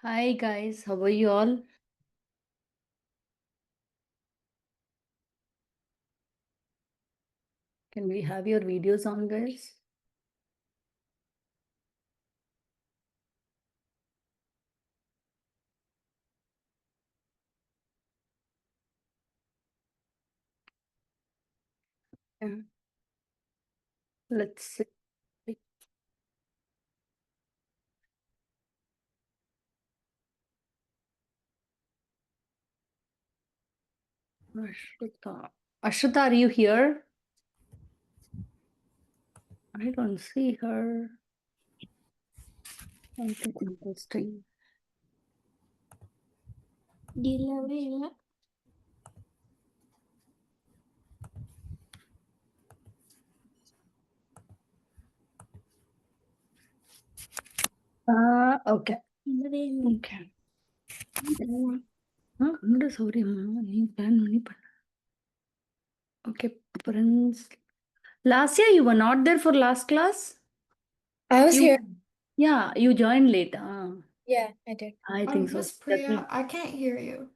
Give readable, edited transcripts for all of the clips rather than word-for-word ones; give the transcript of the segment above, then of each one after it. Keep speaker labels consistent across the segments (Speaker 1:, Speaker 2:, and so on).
Speaker 1: Hi guys, how are you all? Can we have your videos on, guys? Yeah. Let's see. Ashrita. Ashrita, are you here? I don't see her. Something interesting. Okay. Okay. Sorry, okay, Prince. Last year you were not there for last class?
Speaker 2: I was
Speaker 1: You,
Speaker 2: here.
Speaker 1: yeah, you joined late.
Speaker 2: Yeah, I did.
Speaker 1: I think so.
Speaker 3: Miss Priya, I can't hear you.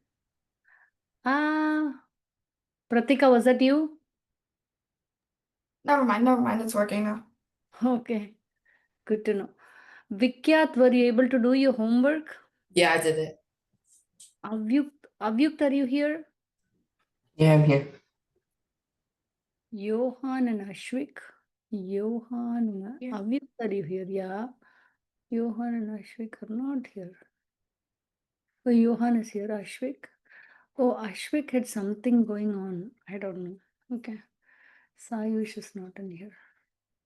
Speaker 1: Pratika, was that you?
Speaker 3: Never mind. It's working now.
Speaker 1: Okay, good to know. Vikyat, were you able to do your homework?
Speaker 4: Yeah, I did it.
Speaker 1: Avyukt, are you here?
Speaker 4: Yeah, I'm here.
Speaker 1: Johan and Ashwik. Johan and Avyukt, are you here? Yeah. Johan and Ashwik are not here. Oh, Johan is here. Ashwik. Oh, Ashwik had something going on. I don't know. Okay. Sayush is not in here.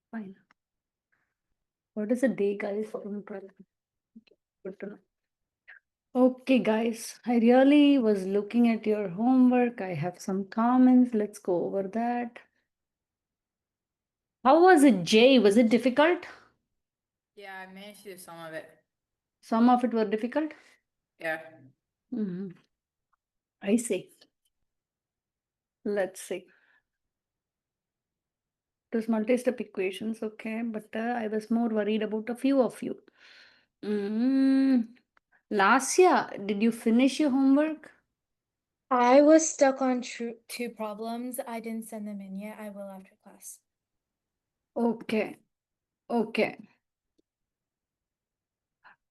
Speaker 1: Fine. What is the day, guys? Don't tell me. Good to know. Okay, guys. I really was looking at your homework. I have some comments. Let's go over that. How was it, Jay? Was it difficult?
Speaker 4: Yeah, I managed to do some of it.
Speaker 1: Some of it were difficult?
Speaker 4: Yeah.
Speaker 1: I see. Let's see. It was multi-step equations, okay, but I was more worried about a few of you. Last year, did you finish your homework?
Speaker 2: I was stuck on two problems. I didn't send them in yet. I will after class.
Speaker 1: Okay. Okay.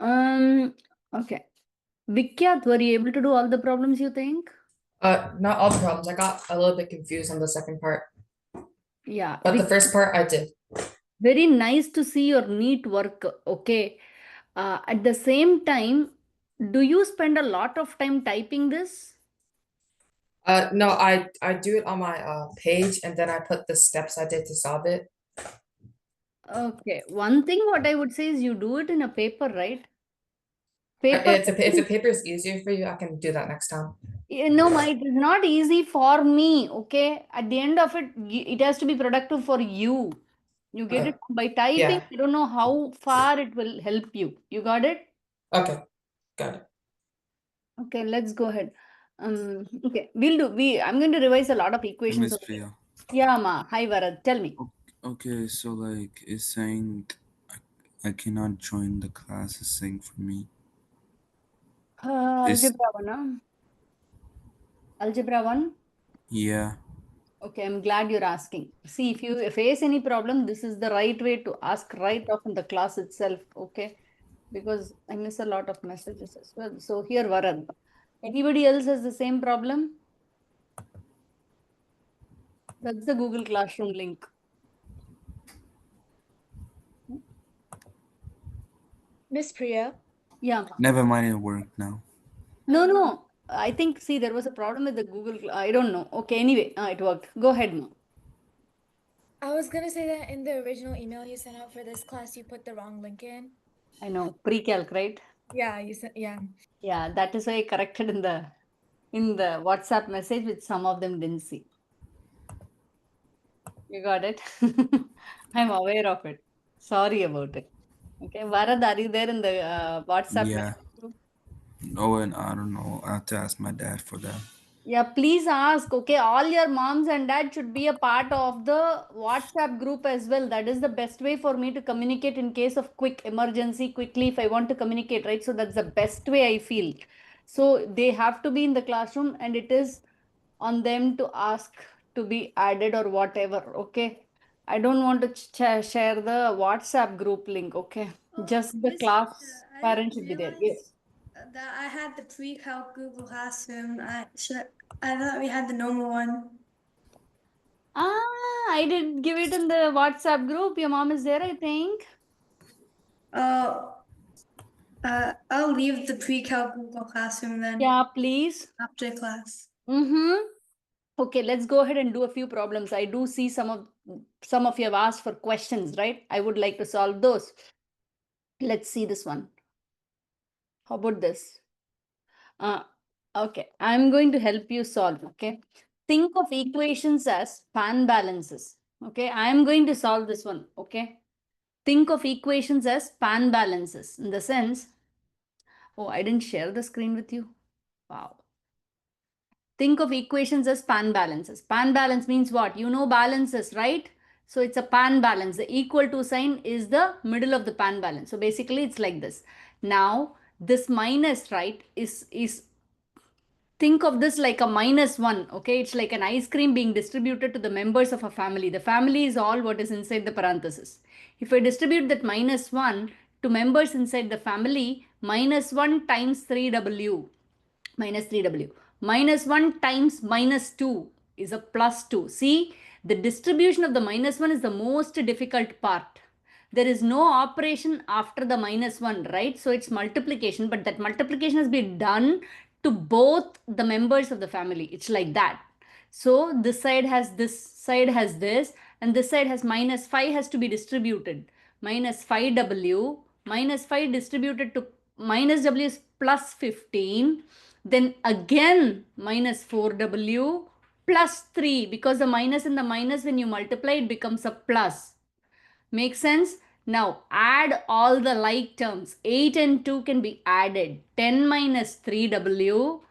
Speaker 1: Okay. Vikyat, were you able to do all the problems, you think?
Speaker 4: Not all the problems. I got a little bit confused on the second part,
Speaker 1: Yeah.
Speaker 4: but the first part I did.
Speaker 1: Very nice to see your neat work. Okay. At the same time, do you spend a lot of time typing this?
Speaker 4: No, I do it on my page and then I put the steps I did to solve it.
Speaker 1: Okay. One thing what I would say is you do it in a paper, right? Paper.
Speaker 4: If the paper is easier for you, I can do that next time.
Speaker 1: It is not easy for me. Okay. At the end of it, it has to be productive for you. You get it by typing.
Speaker 4: Yeah.
Speaker 1: I don't know how far it will help you. You got it?
Speaker 4: Okay, got it.
Speaker 1: Okay, let's go ahead. Okay, I'm going to revise a lot of equations.
Speaker 5: Miss Priya.
Speaker 1: Yeah, Ma. Hi, Varad. Tell me.
Speaker 5: Okay, so like it's saying I cannot join the class. It's saying for me.
Speaker 1: Algebra 1, huh? Algebra 1?
Speaker 5: Yeah.
Speaker 1: Okay, I'm glad you're asking. See, if you face any problem, this is the right way to ask right off in the class itself, okay? Because I miss a lot of messages as well. So here, Varad. Anybody else has the same problem? That's the Google Classroom link.
Speaker 2: Miss Priya.
Speaker 1: Yeah.
Speaker 5: Never mind, it worked now.
Speaker 1: No. I think, see, there was a problem with the Google. I don't know. Okay, anyway, it worked. Go ahead, Ma.
Speaker 2: I was gonna say that in the original email you sent out for this class, you put the wrong link in.
Speaker 1: I know. Pre-calc, right?
Speaker 2: Yeah, you sent, yeah.
Speaker 1: Yeah, that is why I corrected in the WhatsApp message, which some of them didn't see. You got it? I'm aware of it. Sorry about it. Okay, Varad, are you there in the WhatsApp
Speaker 5: Yeah.
Speaker 1: message group?
Speaker 5: Oh, and I don't know. I have to ask my dad for that.
Speaker 1: Yeah, please ask. Okay, all your moms and dad should be a part of the WhatsApp group as well. That is the best way for me to communicate in case of quick emergency, quickly if I want to communicate, right? So that's the best way I feel. So they have to be in the classroom and it is on them to ask to be added or whatever. Okay. I don't want to share the WhatsApp group link. Okay. Just the
Speaker 6: Miss
Speaker 1: class
Speaker 6: Priya, I
Speaker 1: parent
Speaker 6: didn't
Speaker 1: should be there.
Speaker 6: realize
Speaker 1: Yes.
Speaker 6: that I had the pre-calc Google Classroom. I thought we had the normal one.
Speaker 1: I did give it in the WhatsApp group. Your mom is there, I think.
Speaker 6: I'll leave the pre-calc Google Classroom then
Speaker 1: Yeah, please.
Speaker 6: after class.
Speaker 1: Mm-hmm. Okay, let's go ahead and do a few problems. I do see some of you have asked for questions, right? I would like to solve those. Let's see this one. How about this? Okay, I'm going to help you solve. Okay, think of equations as span balances. Okay, I am going to solve this one. Okay, think of equations as span balances in the sense. Oh, I didn't share the screen with you. Wow. Think of equations as span balances. Span balance means what? You know balances, right? So it's a pan balance. The equal to sign is the middle of the pan balance. So basically it's like this. Now this minus, right, is think of this like a -1. Okay, it's like an ice cream being distributed to the members of a family. The family is all what is inside the parenthesis. If I distribute that -1 to members inside the family, -1 times 3w minus 3w minus 1 times -2 is a +2. See, the distribution of the -1 is the most difficult part. There is no operation after the -1, right? So it's multiplication, but that multiplication has been done to both the members of the family. It's like that. So this side has this, and this side has -5 has to be distributed. -5w minus 5 distributed to minus w is +15. Then again -4w plus 3, because the minus and the minus, when you multiply, it becomes a plus. Make sense? Now add all the like terms. 8 and 2 can be added. 10 minus 3w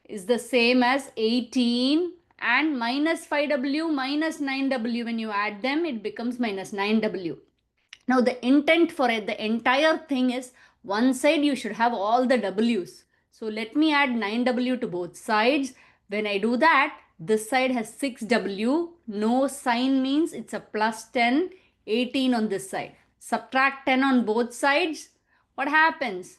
Speaker 1: is the same as 18, and minus 5w minus 9w, when you add them, it becomes minus 9w. Now the intent for it, the entire thing is one side you should have all the w's. So let me add 9w to both sides. When I do that, this side has 6w. No sign means it's a +10, 18 on this side. Subtract 10 on both sides. What happens?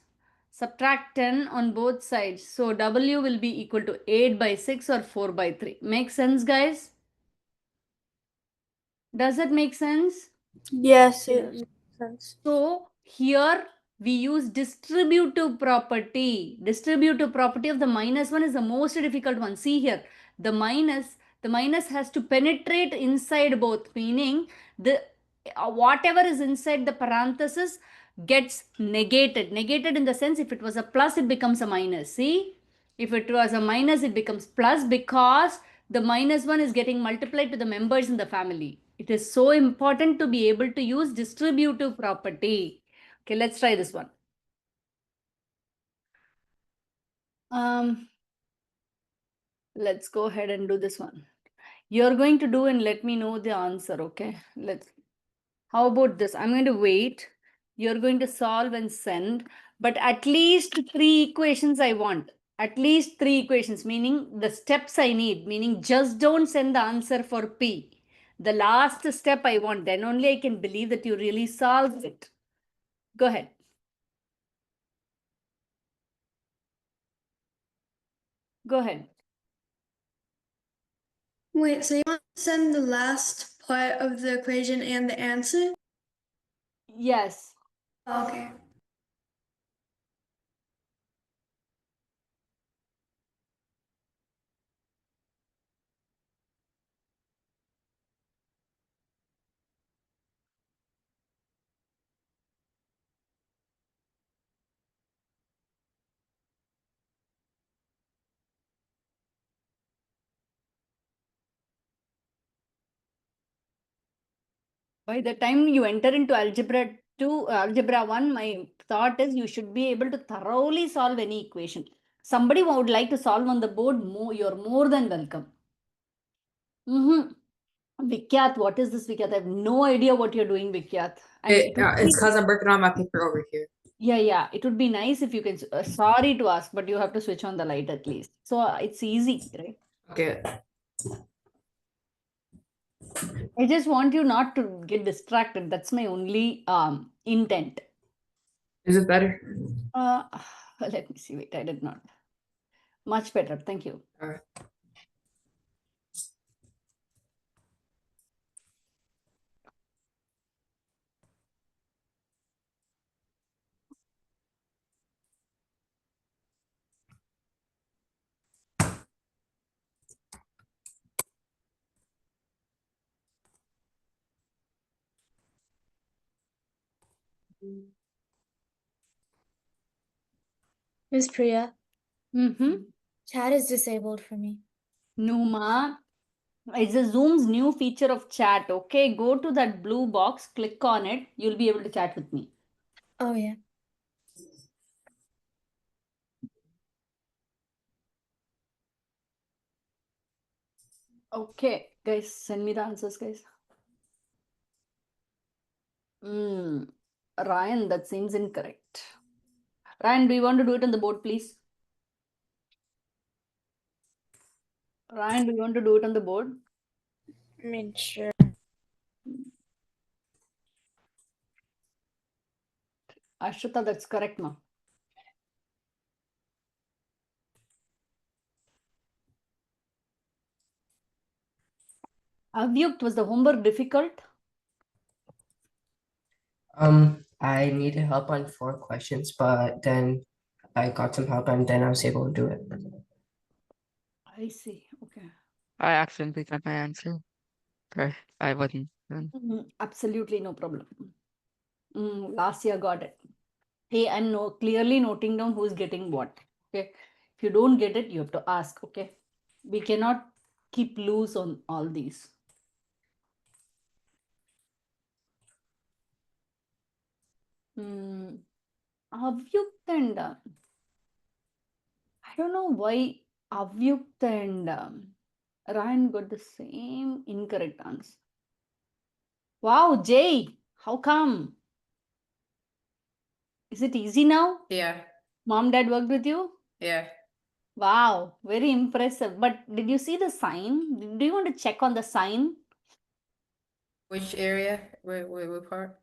Speaker 1: Subtract 10 on both sides. So w will be equal to 8 by 6 or 4 by 3. Make sense, guys? Does it make sense?
Speaker 7: Yes, it makes sense.
Speaker 1: So here we use distributive property. Distributive property of the -1 is the most difficult one. See here, the minus has to penetrate inside both, meaning the whatever is inside the parenthesis gets negated. Negated in the sense, if it was a plus, it becomes a minus. See, if it was a minus, it becomes plus, because the -1 is getting multiplied to the members in the family. It is so important to be able to use distributive property. Okay, let's try this one. Let's go ahead and do this one. You're going to do and let me know the answer. Okay, how about this? I'm going to wait. You're going to solve and send, but at least 3 equations I want. At least 3 equations, meaning the steps I need, meaning just don't send the answer for P. The last step I want, then only I can believe that you really solved it. Go ahead. Go ahead.
Speaker 6: Wait, so you want to send the last part of the equation and the answer?
Speaker 1: Yes.
Speaker 6: Okay.
Speaker 1: By the time you enter into algebra 2, algebra 1, my thought is you should be able to thoroughly solve any equation. Somebody who would like to solve on the board, you're more than welcome. Vikyat, what is this, Vikyat? I have no idea what you're doing, Vikyat. And it would
Speaker 4: It's
Speaker 1: be,
Speaker 4: because I'm working on my paper over here.
Speaker 1: yeah, it would be nice if you can, sorry to ask, but you have to switch on the light at least. So it's easy, right?
Speaker 4: Okay.
Speaker 1: I just want you not to get distracted. That's my only intent.
Speaker 4: Is it better?
Speaker 1: Let me see. Wait, I did not. Much better. Thank you.
Speaker 4: All right.
Speaker 2: Miss Priya,
Speaker 1: Mm-hmm.
Speaker 2: chat is disabled for me.
Speaker 1: Numa, it's a Zoom's new feature of chat. Okay, go to that blue box, click on it. You'll be able to chat with me.
Speaker 2: Oh yeah.
Speaker 1: Okay, guys, send me the answers, guys. Ryan, that seems incorrect. Ryan, do you want to do it on the board, please? Ryan, do you want to do it on the board?
Speaker 7: I mean, sure.
Speaker 1: Ashrita, that's correct, ma. Avyukt, was the homework difficult?
Speaker 8: I needed help on 4 questions, but then I got some help and then I was able to do it.
Speaker 1: I see. Okay.
Speaker 9: I accidentally got my answer. Okay, I wasn't.
Speaker 1: Absolutely no problem. Last year got it. Hey, I'm clearly noting down who's getting what. Okay. If you don't get it, you have to ask. Okay. We cannot keep loose on all these. Avyukt and I don't know why Avyukt and Ryan got the same incorrect answer. Wow, Jay, how come? Is it easy now?
Speaker 4: Yeah.
Speaker 1: Mom, dad worked with you?
Speaker 4: Yeah.
Speaker 1: Wow, very impressive. But did you see the sign? Do you want to check on the sign?
Speaker 4: Which area? What part?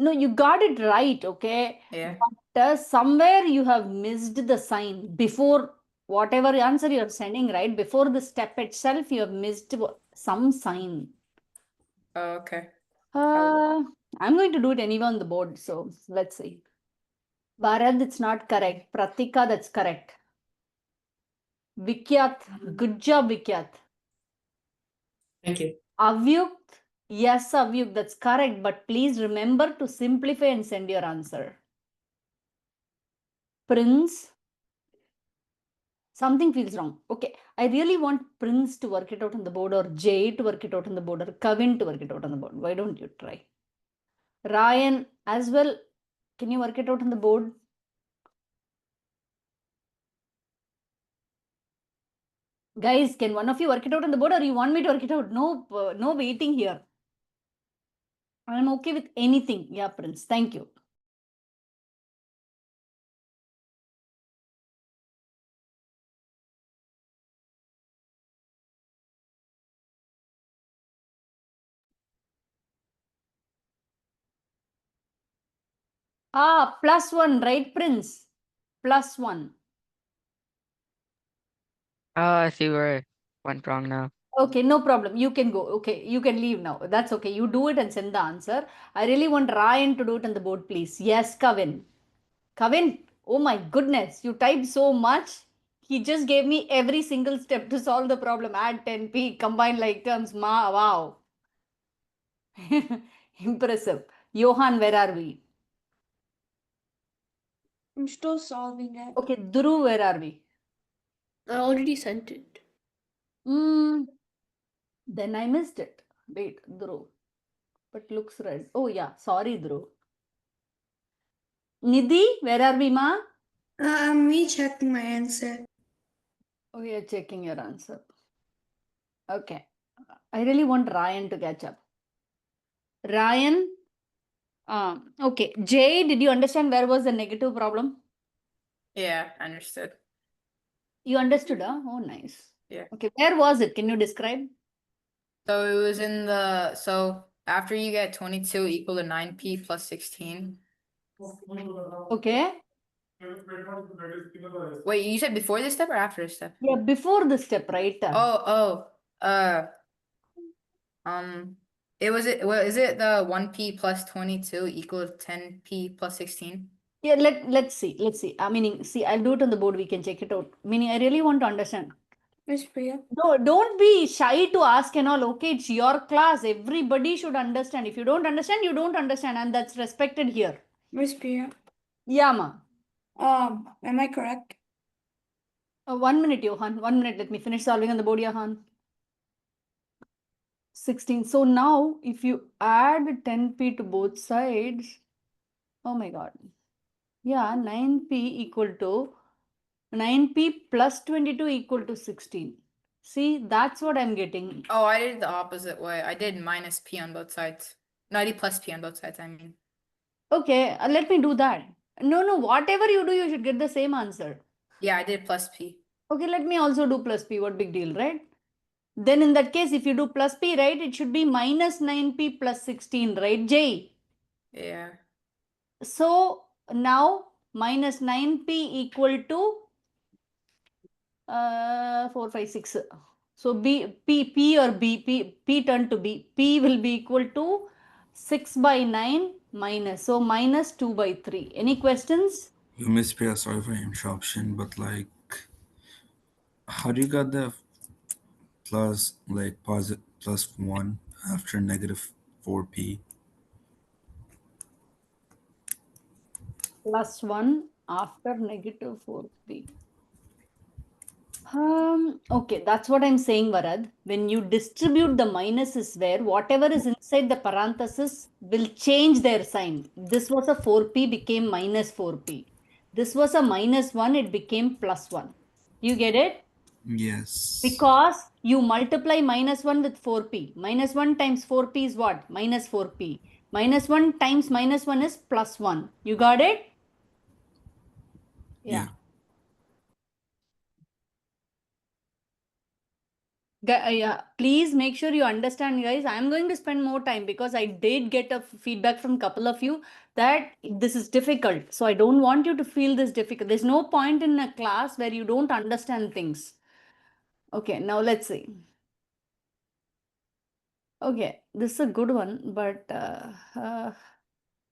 Speaker 1: No, you got it right, okay?
Speaker 4: Yeah.
Speaker 1: But somewhere you have missed the sign before whatever answer you're sending, right? Before the step itself, you have missed some sign.
Speaker 4: Oh, okay.
Speaker 1: I'm going to do it anyway on the board, so let's see. Bharat, it's not correct. Pratika, that's correct. Vikyat, good job, Vikyat.
Speaker 4: Thank you.
Speaker 1: Avyukt, yes, Avyukt, that's correct. But please remember to simplify and send your answer. Prince, something feels wrong. Okay, I really want Prince to work it out on the board, or Jay to work it out on the board, or Kavin to work it out on the board. Why don't you try? Ryan, as well, can you work it out on the board? Guys, can one of you work it out on the board, or you want me to work it out? No, no waiting here. I'm okay with anything. Yeah, Prince. Thank you. +1, right, Prince? +1.
Speaker 9: I see where I went wrong now.
Speaker 1: Okay, no problem. You can go. Okay, you can leave now. That's okay. You do it and send the answer. I really want Ryan to do it on the board, please. Yes, Kavin. Kavin, oh my goodness, you typed so much. He just gave me every single step to solve the problem. Add 10p, combine like terms. Wow. Impressive. Johan, where are we?
Speaker 7: I'm still solving it.
Speaker 1: Okay, Dhruv, where are we?
Speaker 7: I already sent it.
Speaker 1: Then I missed it. Wait, Dhruv. but looks red. Oh yeah, sorry, Dhruv. Nidhi, where are we, ma?
Speaker 6: I'm rechecking my answer.
Speaker 1: Oh, you're checking your answer. Okay. I really want Ryan to catch up. Ryan, okay. Jay, did you understand where was the negative problem?
Speaker 9: Yeah, understood.
Speaker 1: You understood, huh? Oh, nice.
Speaker 9: Yeah.
Speaker 1: Okay, where was it? Can you describe?
Speaker 9: So it was in the, so after you get 22 equal to 9p plus 16.
Speaker 1: Okay.
Speaker 9: Wait, you said before this step or after this step?
Speaker 1: Yeah, before the step, right?
Speaker 9: It was it, well, is it the 1p plus 22 equal to 10p plus 16?
Speaker 1: Yeah, let's see. Let's see. Meaning, see, I'll do it on the board. We can check it out. Meaning, I really want to understand.
Speaker 7: Miss Priya.
Speaker 1: No, don't be shy to ask and all. Okay, it's your class. Everybody should understand. If you don't understand, you don't understand, and that's respected here.
Speaker 7: Miss Priya.
Speaker 1: Yeah, ma.
Speaker 7: Am I correct?
Speaker 1: 1 minute, Johan. 1 minute. Let me finish solving on the board, Johan. 16. So now, if you add 10p to both sides, oh my god. Yeah, 9p equal to 9p plus 22 equal to 16. See, that's what I'm getting.
Speaker 9: Oh, I did the opposite way. I did minus p on both sides. No, I did plus p on both sides, I mean.
Speaker 1: Okay, let me do that. No, whatever you do, you should get the same answer.
Speaker 9: Yeah, I did plus p.
Speaker 1: Okay, let me also do plus p. What big deal, right? Then in that case, if you do plus p, right, it should be minus 9p plus 16, right, Jay?
Speaker 9: Yeah.
Speaker 1: So now minus 9p equal to 4, 5, 6. So P or P turn to B. P will be equal to 6 by 9 minus. So minus 2 by 3. Any questions?
Speaker 5: Miss Priya, sorry for interruption, but like, how do you got the plus, like, positive plus 1 after negative 4p?
Speaker 1: Plus 1 after negative 4p. Okay, that's what I'm saying, Varad. When you distribute the minuses where whatever is inside the parenthesis will change their sign. This was a 4p became minus 4p. This was a minus 1, it became plus 1. You get it?
Speaker 5: Yes.
Speaker 1: Because you multiply minus 1 with 4p. Minus 1 times 4p is what? Minus 4p. Minus 1 times minus 1 is plus 1. You got it?
Speaker 5: Yeah.
Speaker 1: Yeah, please make sure you understand, guys. I'm going to spend more time because I did get a feedback from a couple of you that this is difficult. So I don't want you to feel this difficult. There's no point in a class where you don't understand things. Okay, now let's see. Okay, this is a good one, but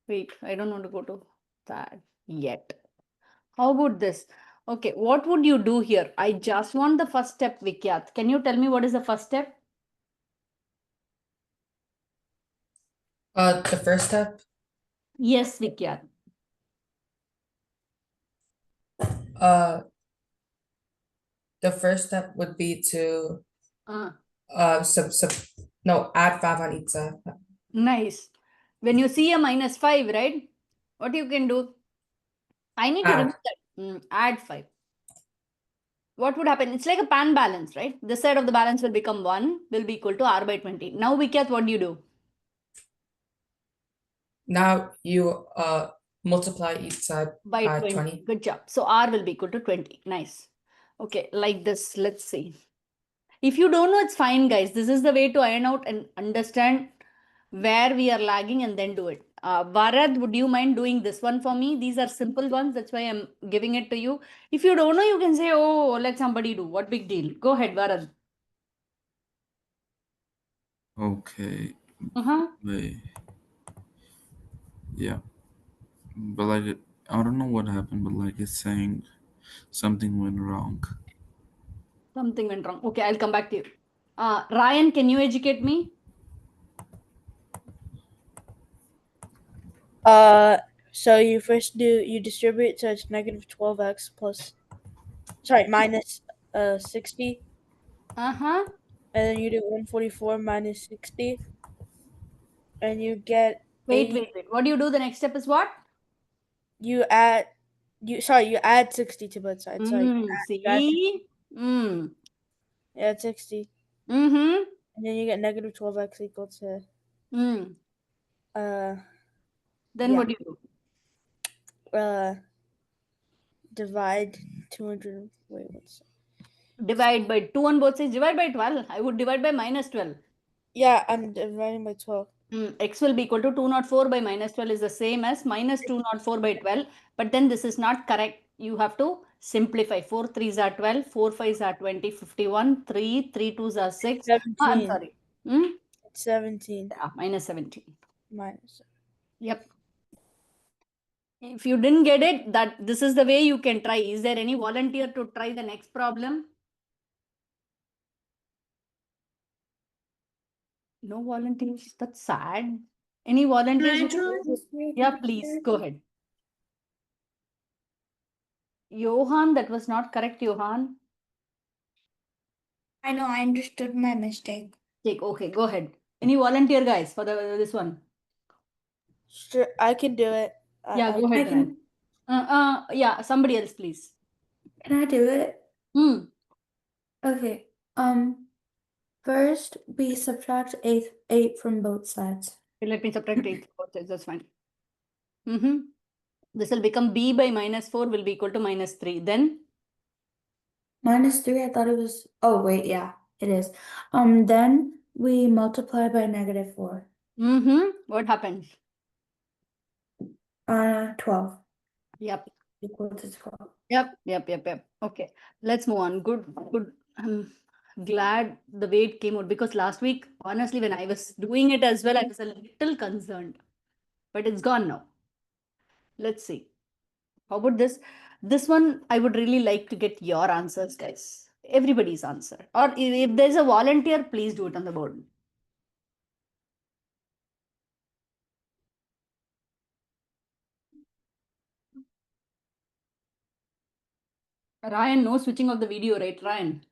Speaker 1: wait, I don't want to go to that yet. How about this? Okay, what would you do here? I just want the first step, Vikyat. Can you tell me what is the first step?
Speaker 4: The first step,
Speaker 1: Yes, Vikyat.
Speaker 4: uh, the first step would be to
Speaker 1: Uh,
Speaker 4: add 5 on each side.
Speaker 1: Nice. When you see a minus 5, right? What you can do? I need to
Speaker 4: Add.
Speaker 1: remove that. Add 5. What would happen? It's like a pan balance, right? This side of the balance will become 1, will be equal to r by 20. Now, Vikyat, what do you do?
Speaker 4: Now you multiply each side
Speaker 1: By
Speaker 4: by
Speaker 1: 20.
Speaker 4: 20.
Speaker 1: Good job. So, r will be equal to 20. Nice. Okay, like this. Let's see. If you don't know, it's fine, guys. This is the way to iron out and understand where we are lagging and then do it. Varad, would you mind doing this one for me? These are simple ones. That's why I'm giving it to you. If you don't know, you can say, oh, let somebody do. What big deal? Go ahead, Varad.
Speaker 5: Okay.
Speaker 1: Uh-huh.
Speaker 5: Wait. Yeah. But like, I don't know what happened, but like, it's saying something went wrong.
Speaker 1: Something went wrong. Okay, I'll come back to you. Ryan, can you educate me?
Speaker 7: So you distribute, so it's negative 12x minus 60,
Speaker 1: Uh-huh.
Speaker 7: and then you do 144 minus 60. and you get
Speaker 1: Wait,
Speaker 7: 80
Speaker 1: wait, wait. What do you do? The next step is what?
Speaker 7: you add 60 to both sides. So you
Speaker 1: See?
Speaker 7: add 60.
Speaker 1: Mm-hmm.
Speaker 7: And then you get negative 12x equal to
Speaker 1: Then
Speaker 7: yeah.
Speaker 1: what do you do?
Speaker 7: Divide 200. Wait, what's
Speaker 1: Divide by 2 on both sides. Divide by 12. I would divide by minus 12.
Speaker 7: yeah, I'm dividing by 12.
Speaker 1: X will be equal to 204 by minus 12 is the same as minus 204 by 12. But then this is not correct. You have to simplify. 4 3s are 12, 4 5s are 20, 51, 3, 3 2s are 6. I'm
Speaker 7: 17.
Speaker 1: sorry.
Speaker 7: It's 17
Speaker 1: Minus 17.
Speaker 7: minus.
Speaker 1: Yep. If you didn't get it, this is the way you can try. Is there any volunteer to try the next problem? No volunteers. That's sad. Any volunteers? Yeah, please go ahead. Johan, that was not correct, Johan.
Speaker 6: I know, I understood my mistake.
Speaker 1: Okay, go ahead. Any volunteer guys for this one?
Speaker 7: Sure, I can do it.
Speaker 1: Yeah, go ahead.
Speaker 3: I can.
Speaker 1: Yeah, somebody else, please.
Speaker 3: Can I do it?
Speaker 1: Okay.
Speaker 3: Okay. First we subtract 8 from both sides.
Speaker 1: Let me subtract 8 both sides. That's fine. This will become b by minus 4 will be equal to minus 3. Then
Speaker 3: Minus 3, I thought it was. Oh wait, yeah, it is. Then we multiply by negative 4.
Speaker 1: What happens?
Speaker 3: 12
Speaker 1: Yep.
Speaker 3: equal to 12.
Speaker 1: Yep. Okay, let's move on. Good. I'm glad the way it came out because last week, honestly, when I was doing it as well, I was a little concerned, but it's gone now. Let's see. How about this? This one, I would really like to get your answers, guys. Everybody's answer. Or if there's a volunteer, please do it on the board. Ryan, no switching of the video, right, Ryan?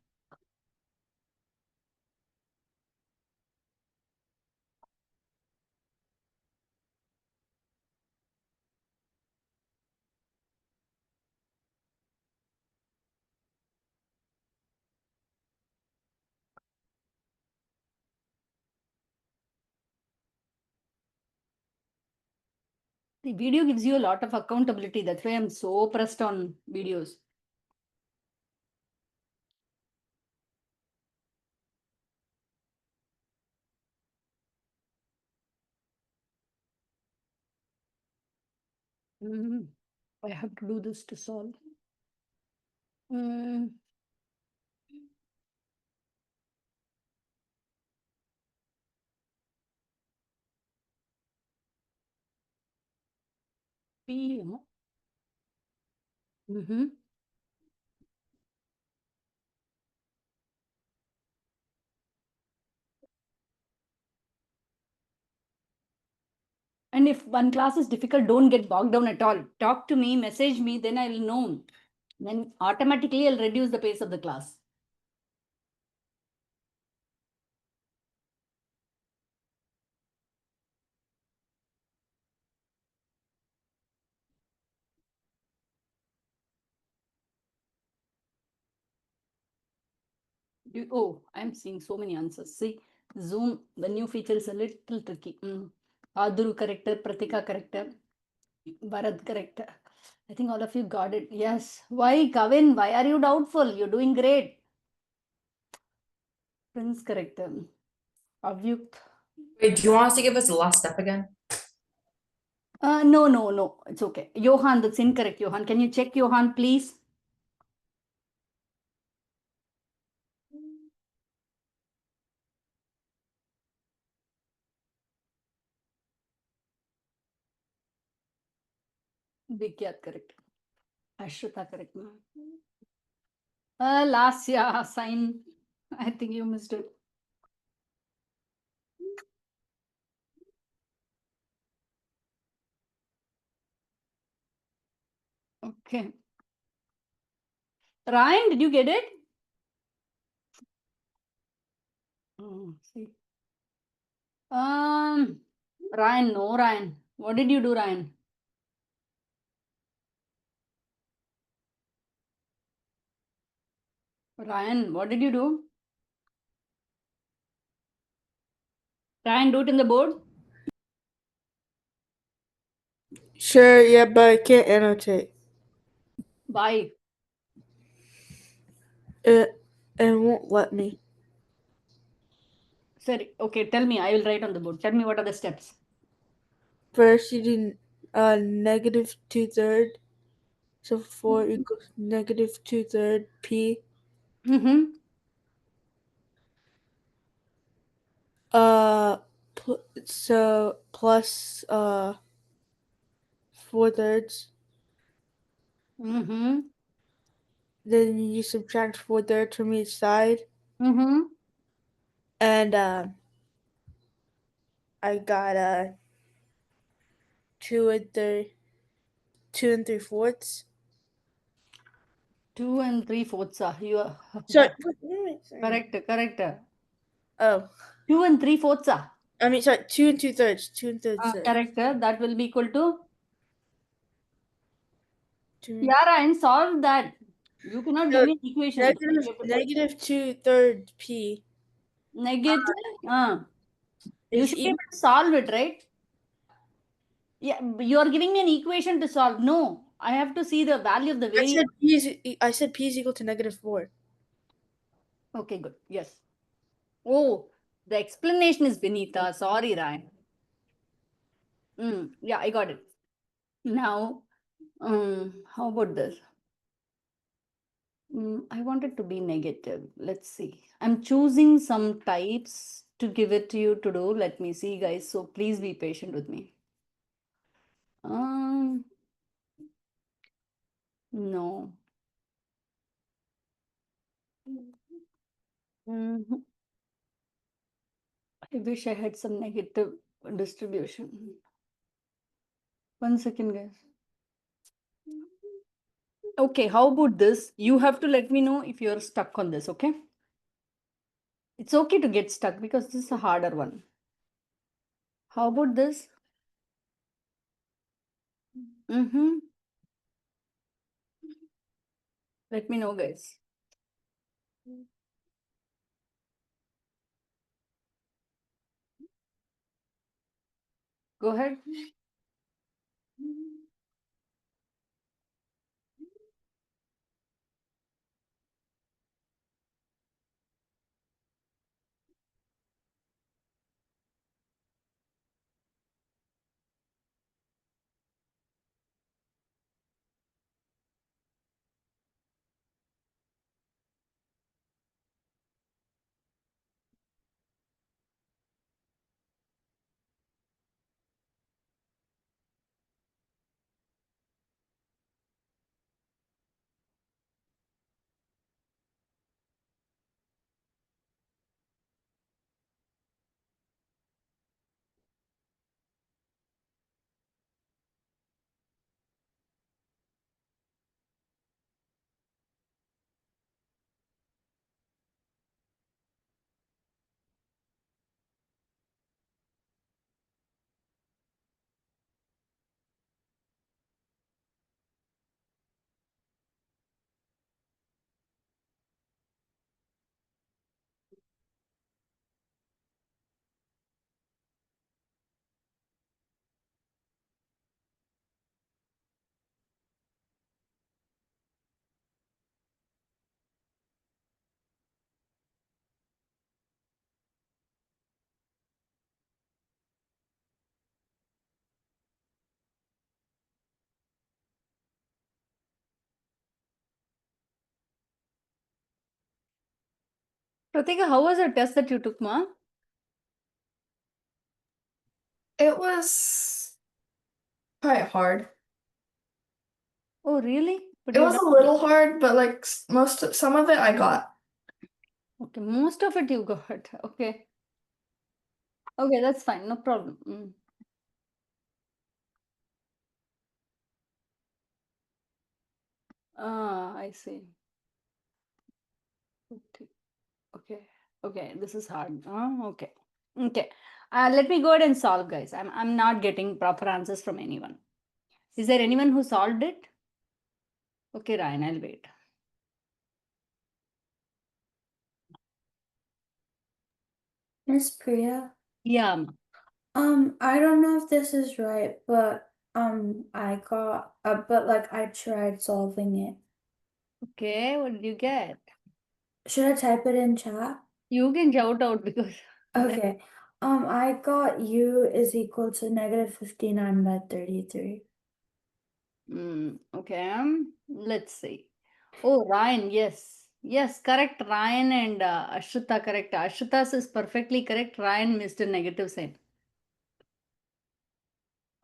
Speaker 1: The video gives you a lot of accountability. That's why I'm so pressed on videos. I have to do this to solve. P. And if one class is difficult, don't get bogged down at all. Talk to me, message me, then I will know. Then automatically I'll reduce the pace of the class. Oh, I'm seeing so many answers. See, Zoom, the new feature is a little tricky. Aduru corrector, Pratika corrector, Bharat corrector. I think all of you got it. Yes. Why, Kavin? Why are you doubtful? You're doing great. Prince corrector. Avyuk.
Speaker 4: Wait, do you want us to give us the last step again?
Speaker 1: No. It's okay. Johan, that's incorrect. Johan, can you check Johan, please? Vikyat correct. Ashrita correct. Last year sign. I think you missed it. Okay. Ryan, did you get it? See. Ryan, no, Ryan. What did you do, Ryan? Ryan, what did you do? Ryan, do it in the board.
Speaker 7: Sure, yeah, but I can't annotate.
Speaker 1: Bye.
Speaker 7: It won't let me.
Speaker 1: Sorry. Okay, tell me. I will write on the board. Tell me what are the steps.
Speaker 7: First, you do negative 2/3. So 4 equals negative 2/3 p.
Speaker 1: Mm-hmm.
Speaker 7: So plus 4/3.
Speaker 1: Mm-hmm.
Speaker 7: Then you subtract 4/3 from each side,
Speaker 1: Mm-hmm.
Speaker 7: and I got 2 3/4.
Speaker 1: 2 3/4. You are
Speaker 7: Sorry.
Speaker 1: correct. Correct.
Speaker 7: Oh,
Speaker 1: 2 3/4.
Speaker 7: I mean, sorry, 2 2/3. 2 2/3.
Speaker 1: Correct. That will be equal to.
Speaker 7: Two,
Speaker 1: Yeah, Ryan, solve that. You cannot give
Speaker 7: no,
Speaker 1: me an equation.
Speaker 7: negative 2/3 p
Speaker 1: Negative. You
Speaker 7: is
Speaker 1: should be able to solve it, right? Yeah, you are giving me an equation to solve. No, I have to see the value of the variable.
Speaker 7: I said p is equal to -4.
Speaker 1: Okay, good. Yes. Oh, the explanation is Vinita. Sorry, Ryan. Yeah, I got it. Now, how about this? I want it to be negative. Let's see. I'm choosing some types to give it to you to do. Let me see, guys. So please be patient with me. No. Mhm. I wish I had some negative distribution. 1 second, guys. Okay, how about this? You have to let me know if you're stuck on this, okay? It's okay to get stuck because this is a harder one. How about this? Mm-hmm. Let me know, guys. Go ahead. Pratika, how was the test that you took, Ma?
Speaker 6: It was quite hard.
Speaker 1: Oh, really? But
Speaker 6: It
Speaker 1: you
Speaker 6: was
Speaker 1: done.
Speaker 6: a little hard, but like some of it I got.
Speaker 1: Okay, most of it you got. Okay. Okay, that's fine. No problem. I see. Okay. Okay. Okay. This is hard. Okay. Okay. Let me go ahead and solve, guys. I'm not getting proper answers from anyone. Is there anyone who solved it? Okay, Ryan, I'll wait.
Speaker 3: Miss Priya.
Speaker 1: Yeah.
Speaker 3: I don't know if this is right, but I got but like I tried solving it.
Speaker 1: Okay, what did you get?
Speaker 3: Should I type it in chat?
Speaker 1: You can shout out because
Speaker 3: Okay. I got U is equal to negative 59 by 33.
Speaker 1: Okay, let's see. Oh, Ryan, yes. Yes, correct. Ryan and Ashrita, correct. Ashrita's is perfectly correct. Ryan missed a negative sign.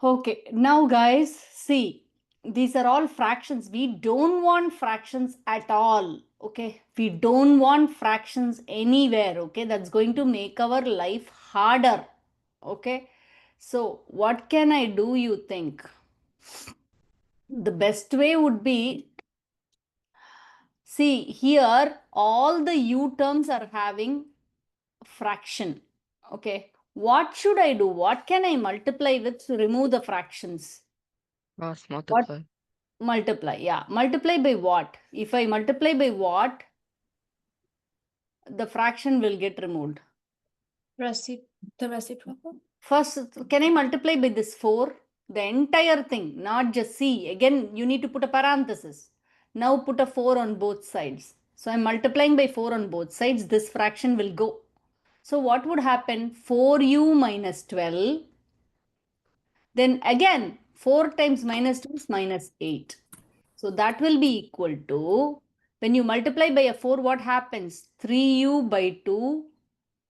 Speaker 1: Okay, now guys, see, these are all fractions. We don't want fractions at all. Okay, we don't want fractions anywhere. Okay, that's going to make our life harder. Okay, so what can I do, you think? The best way would be, see here, all the u terms are having fraction. Okay, what should I do? What can I multiply with to remove the fractions?
Speaker 8: Cross
Speaker 1: What?
Speaker 8: multiply.
Speaker 1: Multiply, yeah. Multiply by what? If I multiply by what, the fraction will get removed.
Speaker 2: The reciprocal.
Speaker 1: First, can I multiply by this 4? The entire thing, not just C. Again, you need to put a parenthesis. Now put a 4 on both sides. So I'm multiplying by 4 on both sides. This fraction will go. So what would happen? 4u minus 12. Then again, 4 times minus 2 is minus 8. So that will be equal to, when you multiply by a 4, what happens? 3u by 2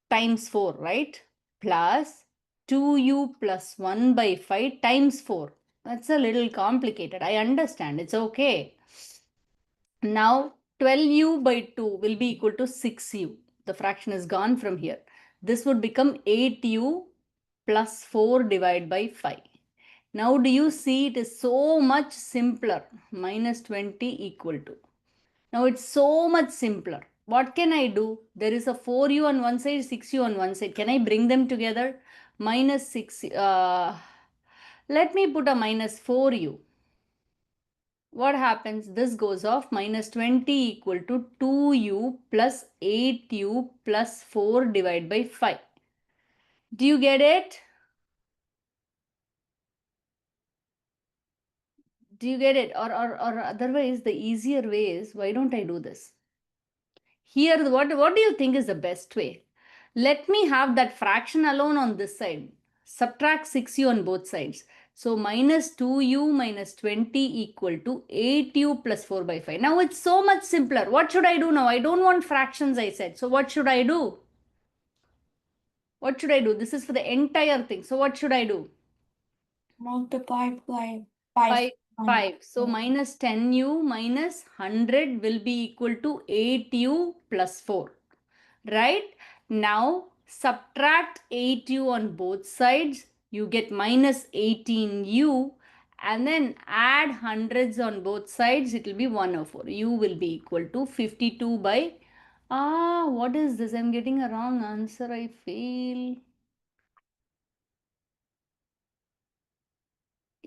Speaker 1: times 4, right? Plus 2u plus 1 by 5 times 4. That's a little complicated. I understand. It's okay. Now 12u by 2 will be equal to 6u. The fraction is gone from here. This would become 8u plus 4 divided by 5. Now do you see it is so much simpler? Minus 20 equal to. Now it's so much simpler. What can I do? There is a 4u on one side, 6u on one side. Can I bring them together? Minus 6. Let me put a minus 4u. What happens? This goes off. Minus 20 equal to 2u plus 8u plus 4 divided by 5. Do you get it? Do you get it? Or otherwise, the easier way is, why don't I do this? Here, what do you think is the best way? Let me have that fraction alone on this side. Subtract 6u on both sides. So minus 2u minus 20 equal to 8u plus 4 by 5. Now it's so much simpler. What should I do now? I don't want fractions, I said. So what should I do? What should I do? This is for the entire thing. So what should I do?
Speaker 3: Multiply by
Speaker 1: 5. So minus 10u minus 100 will be equal to 8u plus 4. Right? Now subtract 8u on both sides. You get minus 18u, and then add hundreds on both sides. It will be 104. U will be equal to 52 by, what is this? I'm getting a wrong answer. I fail.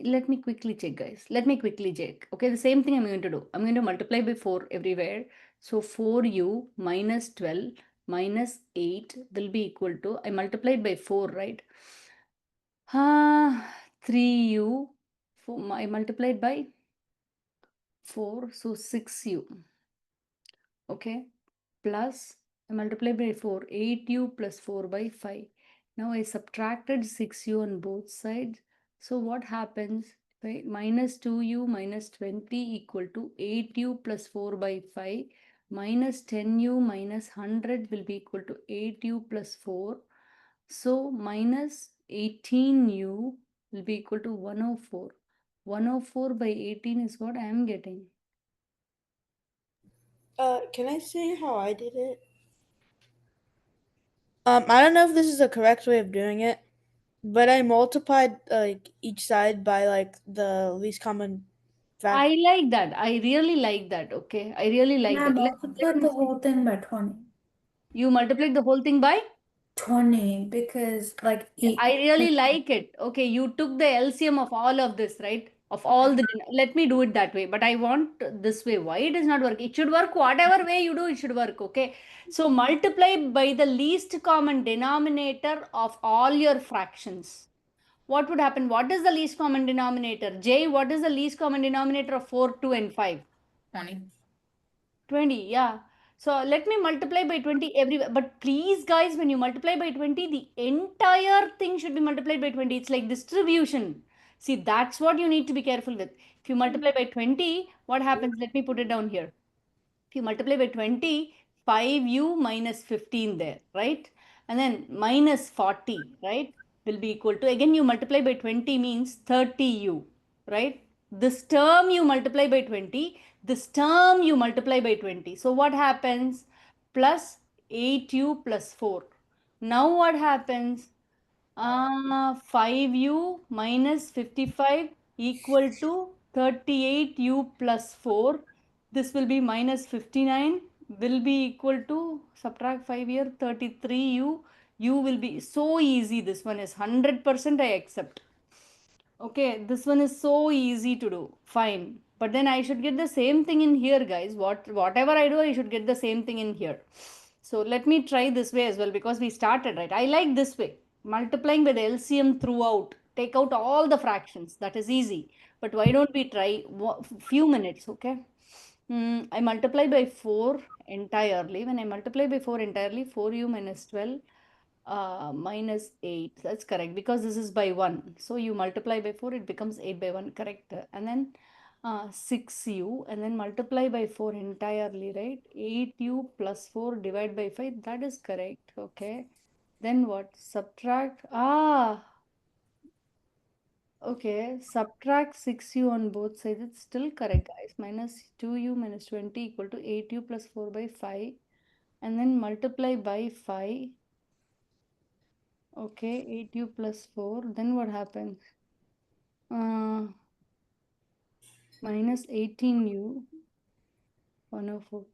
Speaker 1: Let me quickly check, guys. Let me quickly check. Okay, the same thing I'm going to do. I'm going to multiply by 4 everywhere. So 4u minus 12 minus 8 will be equal to, I multiplied by 4, right? 3u, I multiplied by 4, so 6u. Okay, plus I multiplied by 4, 8u plus 4 by 5. Now I subtracted 6u on both sides. So what happens? Right? Minus 2u minus 20 equal to 8u plus 4 by 5 minus 10u minus 100 will be equal to 8u plus 4. So minus 18u will be equal to 104. 104 by 18 is what I am getting.
Speaker 7: Can I say how I did it? I don't know if this is the correct way of doing it, but I multiplied like each side by like the least common factor.
Speaker 1: I like that. I really like that. Okay. I really like
Speaker 3: Yeah,
Speaker 1: that.
Speaker 3: multiply the whole thing by 20.
Speaker 1: You multiplied the whole thing by
Speaker 3: 20 because like
Speaker 1: I really like it. Okay, you took the LCM of all of this, right? Of all the, let me do it that way, but I want this way. Why it is not working? It should work whatever way you do, it should work. Okay. So multiply by the least common denominator of all your fractions. What would happen? What is the least common denominator? J, what is the least common denominator of 4, 2, and 5?
Speaker 9: 20.
Speaker 1: 20, yeah. So let me multiply by 20 everywhere. But please, guys, when you multiply by 20, the entire thing should be multiplied by 20. It's like distribution. See, that's what you need to be careful with. If you multiply by 20, what happens? Let me put it down here. If you multiply by 20, 5u minus 15 there, right? And then minus 40, right? Will be equal to, again, you multiply by 20 means 30u, right? This term you multiply by 20, this term you multiply by 20. So what happens? Plus 8u plus 4. Now what happens? 5u minus 55 equal to 38u plus 4. This will be minus 59 will be equal to, subtract 5 here, 33u. U will be so easy. This one is 100% I accept. Okay, this one is so easy to do. Fine. But then I should get the same thing in here, guys. Whatever I do, I should get the same thing in here. So let me try this way as well because we started, right? I like this way. Multiplying with LCM throughout. Take out all the fractions. That is easy. But why don't we try few minutes, okay? I multiply by 4 entirely. When I multiply by 4 entirely, 4u minus 12 minus 8. That's correct because this is by 1. So you multiply by 4, it becomes 8 by 1, correct. And then 6u and then multiply by 4 entirely, right? 8u plus 4 divided by 5. That is correct. Okay. Then what? Subtract. Okay, subtract 6u on both sides. It's still correct, guys. Minus 2u minus 20 equal to 8u plus 4 by 5. And then multiply by 5. Okay, 8u plus 4. Then what happens? Minus 18u. 104.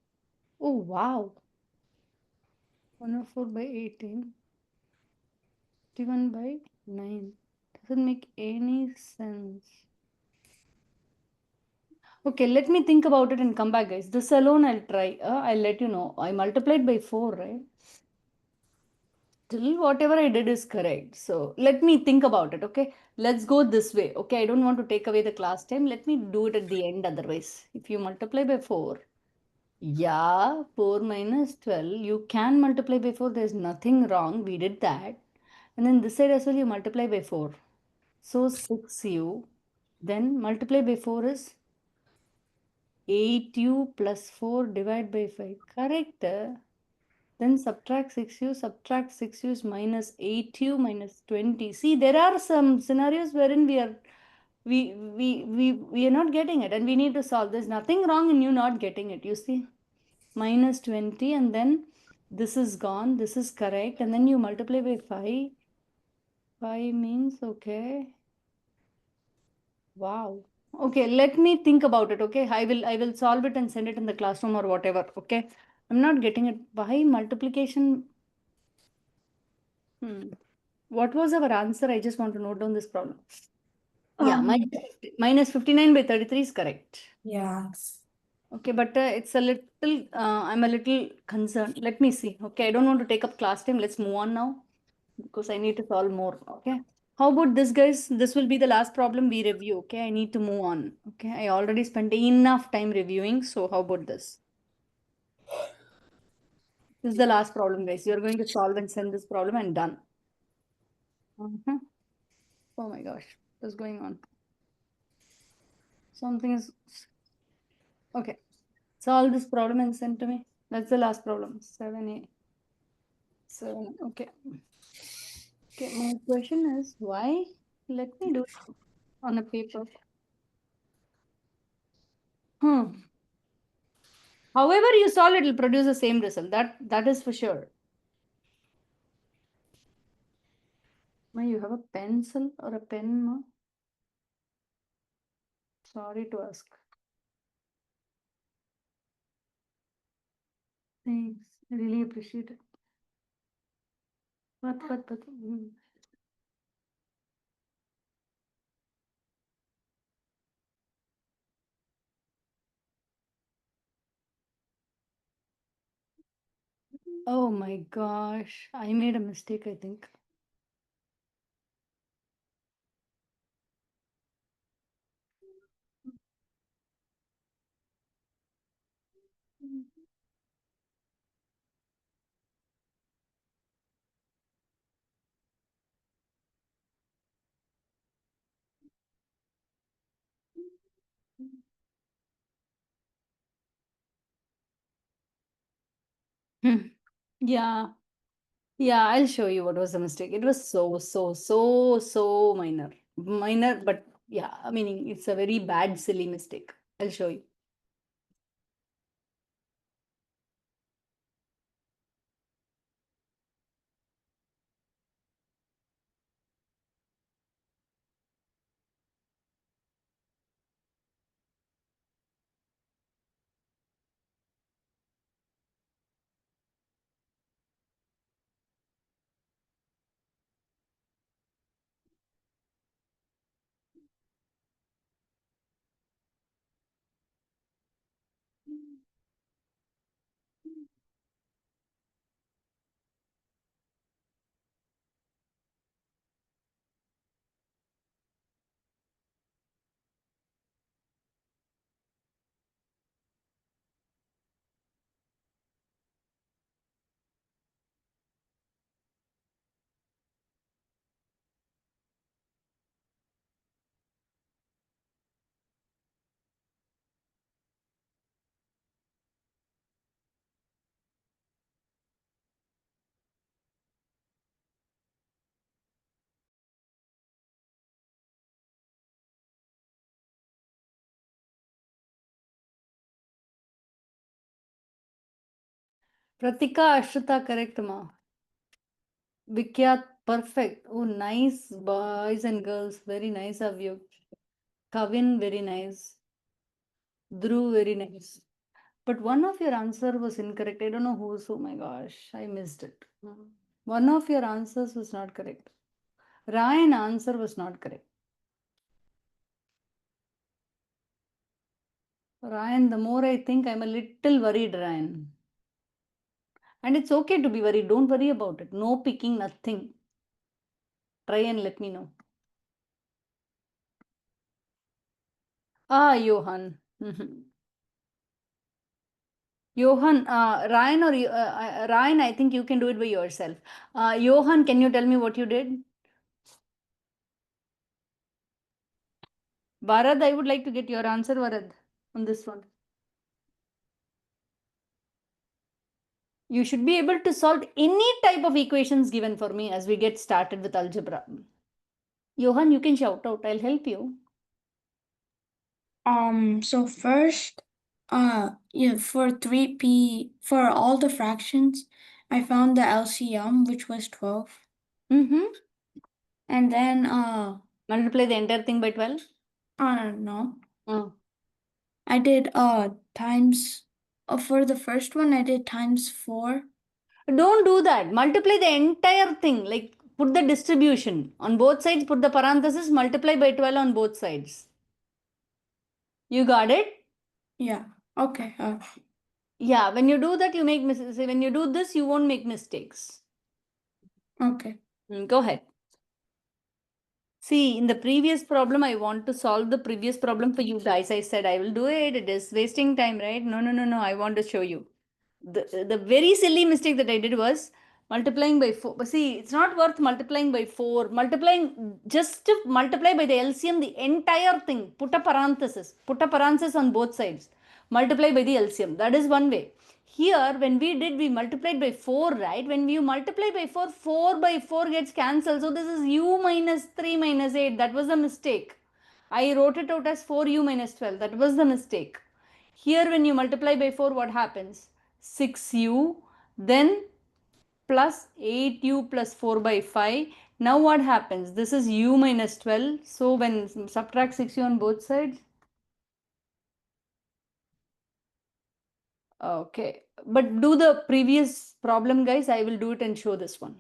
Speaker 1: Oh, wow. 104 by 18. 51 by 9. Doesn't make any sense. Okay, let me think about it and come back, guys. This alone I'll try. I'll let you know. I multiplied by 4, right? Still, whatever I did is correct. So let me think about it, okay? Let's go this way, okay? I don't want to take away the class time. Let me do it at the end otherwise. If you multiply by 4, yeah, 4 minus 12, you can multiply by 4. There's nothing wrong. We did that. And then this side as well, you multiply by 4. So 6u. Then multiply by 4 is 8u plus 4 divided by 5. Correct. Then subtract 6u. Subtract 6u is minus 8u minus 20. See, there are some scenarios wherein we are not getting it and we need to solve. There's nothing wrong in you not getting it. You see, minus 20 and then this is gone. This is correct. And then you multiply by 5. 5 means okay. Wow. Okay, let me think about it. Okay, I will solve it and send it in the classroom or whatever. Okay, I'm not getting it. Why multiplication? What was our answer? I just want to note down this problem. Yeah, minus 59 by 33 is correct.
Speaker 3: Yeah.
Speaker 1: Okay, but it's a little, I'm a little concerned. Let me see. Okay, I don't want to take up class time. Let's move on now because I need to solve more. Okay. How about this, guys? This will be the last problem we review. Okay, I need to move on. Okay, I already spent enough time reviewing. So how about this? This is the last problem, guys. You're going to solve and send this problem and done. Oh my gosh, what's going on? Something is okay. Solve this problem and send to me. That's the last problem. 7A. 7. Okay. Okay, my question is why? Let me do it on a paper. However you solve it will produce the same result. That is for sure. You have a pencil or a pen, no? Sorry to ask. Thanks. I really appreciate it. What? Oh my gosh, I made a mistake, I think. Hmm. Yeah. Yeah, I'll show you what was the mistake. It was so minor. Minor, but yeah, meaning it's a very bad, silly mistake. I'll show you. Pratika Ashruta, correct, ma. Vikyat, perfect. Oh, nice, boys and girls. Very nice of you. Kavin, very nice. Dhruv, very nice. But one of your answer was incorrect. I don't know whose. Oh my gosh, I missed it. One of your answers was not correct. Ryan answer was not correct. Ryan, the more I think, I'm a little worried, Ryan. And it's okay to be worried. Don't worry about it. No picking, nothing. Try and let me know. Ah, Johan. Johan, Ryan or Ryan, I think you can do it by yourself. Johan, can you tell me what you did? Varad, I would like to get your answer, Varad, on this one. You should be able to solve any type of equations given for me as we get started with algebra. Johan, you can shout out. I'll help you.
Speaker 3: So first, yeah, for 3p, for all the fractions, I found the LCM, which was 12.
Speaker 1: Mm-hmm.
Speaker 3: And then,
Speaker 1: Multiply the entire thing by 12.
Speaker 3: no.
Speaker 1: Oh.
Speaker 3: I did, times, for the first one, I did times 4.
Speaker 1: Don't do that. Multiply the entire thing. Like put the distribution on both sides, put the parenthesis, multiply by 12 on both sides. You got it?
Speaker 3: Yeah, okay.
Speaker 1: Yeah, when you do that, you make mistakes. When you do this, you won't make mistakes.
Speaker 3: Okay.
Speaker 1: Go ahead. See, in the previous problem, I want to solve the previous problem for you guys. I said I will do it. It is wasting time, right? No. I want to show you. The very silly mistake that I did was multiplying by 4. But see, it's not worth multiplying by 4. Multiplying, just to multiply by the LCM, the entire thing. Put a parenthesis. Put a parenthesis on both sides. Multiply by the LCM. That is one way. Here, when we did, we multiplied by 4, right? When you multiply by 4, 4 by 4 gets cancelled. So this is u minus 3 minus 8. That was the mistake. I wrote it out as 4u minus 12. That was the mistake. Here, when you multiply by 4, what happens? 6u, then plus 8u plus 4 by 5. Now what happens? This is u minus 12. So when subtract 6u on both sides, okay, but do the previous problem, guys. I will do it and show this one.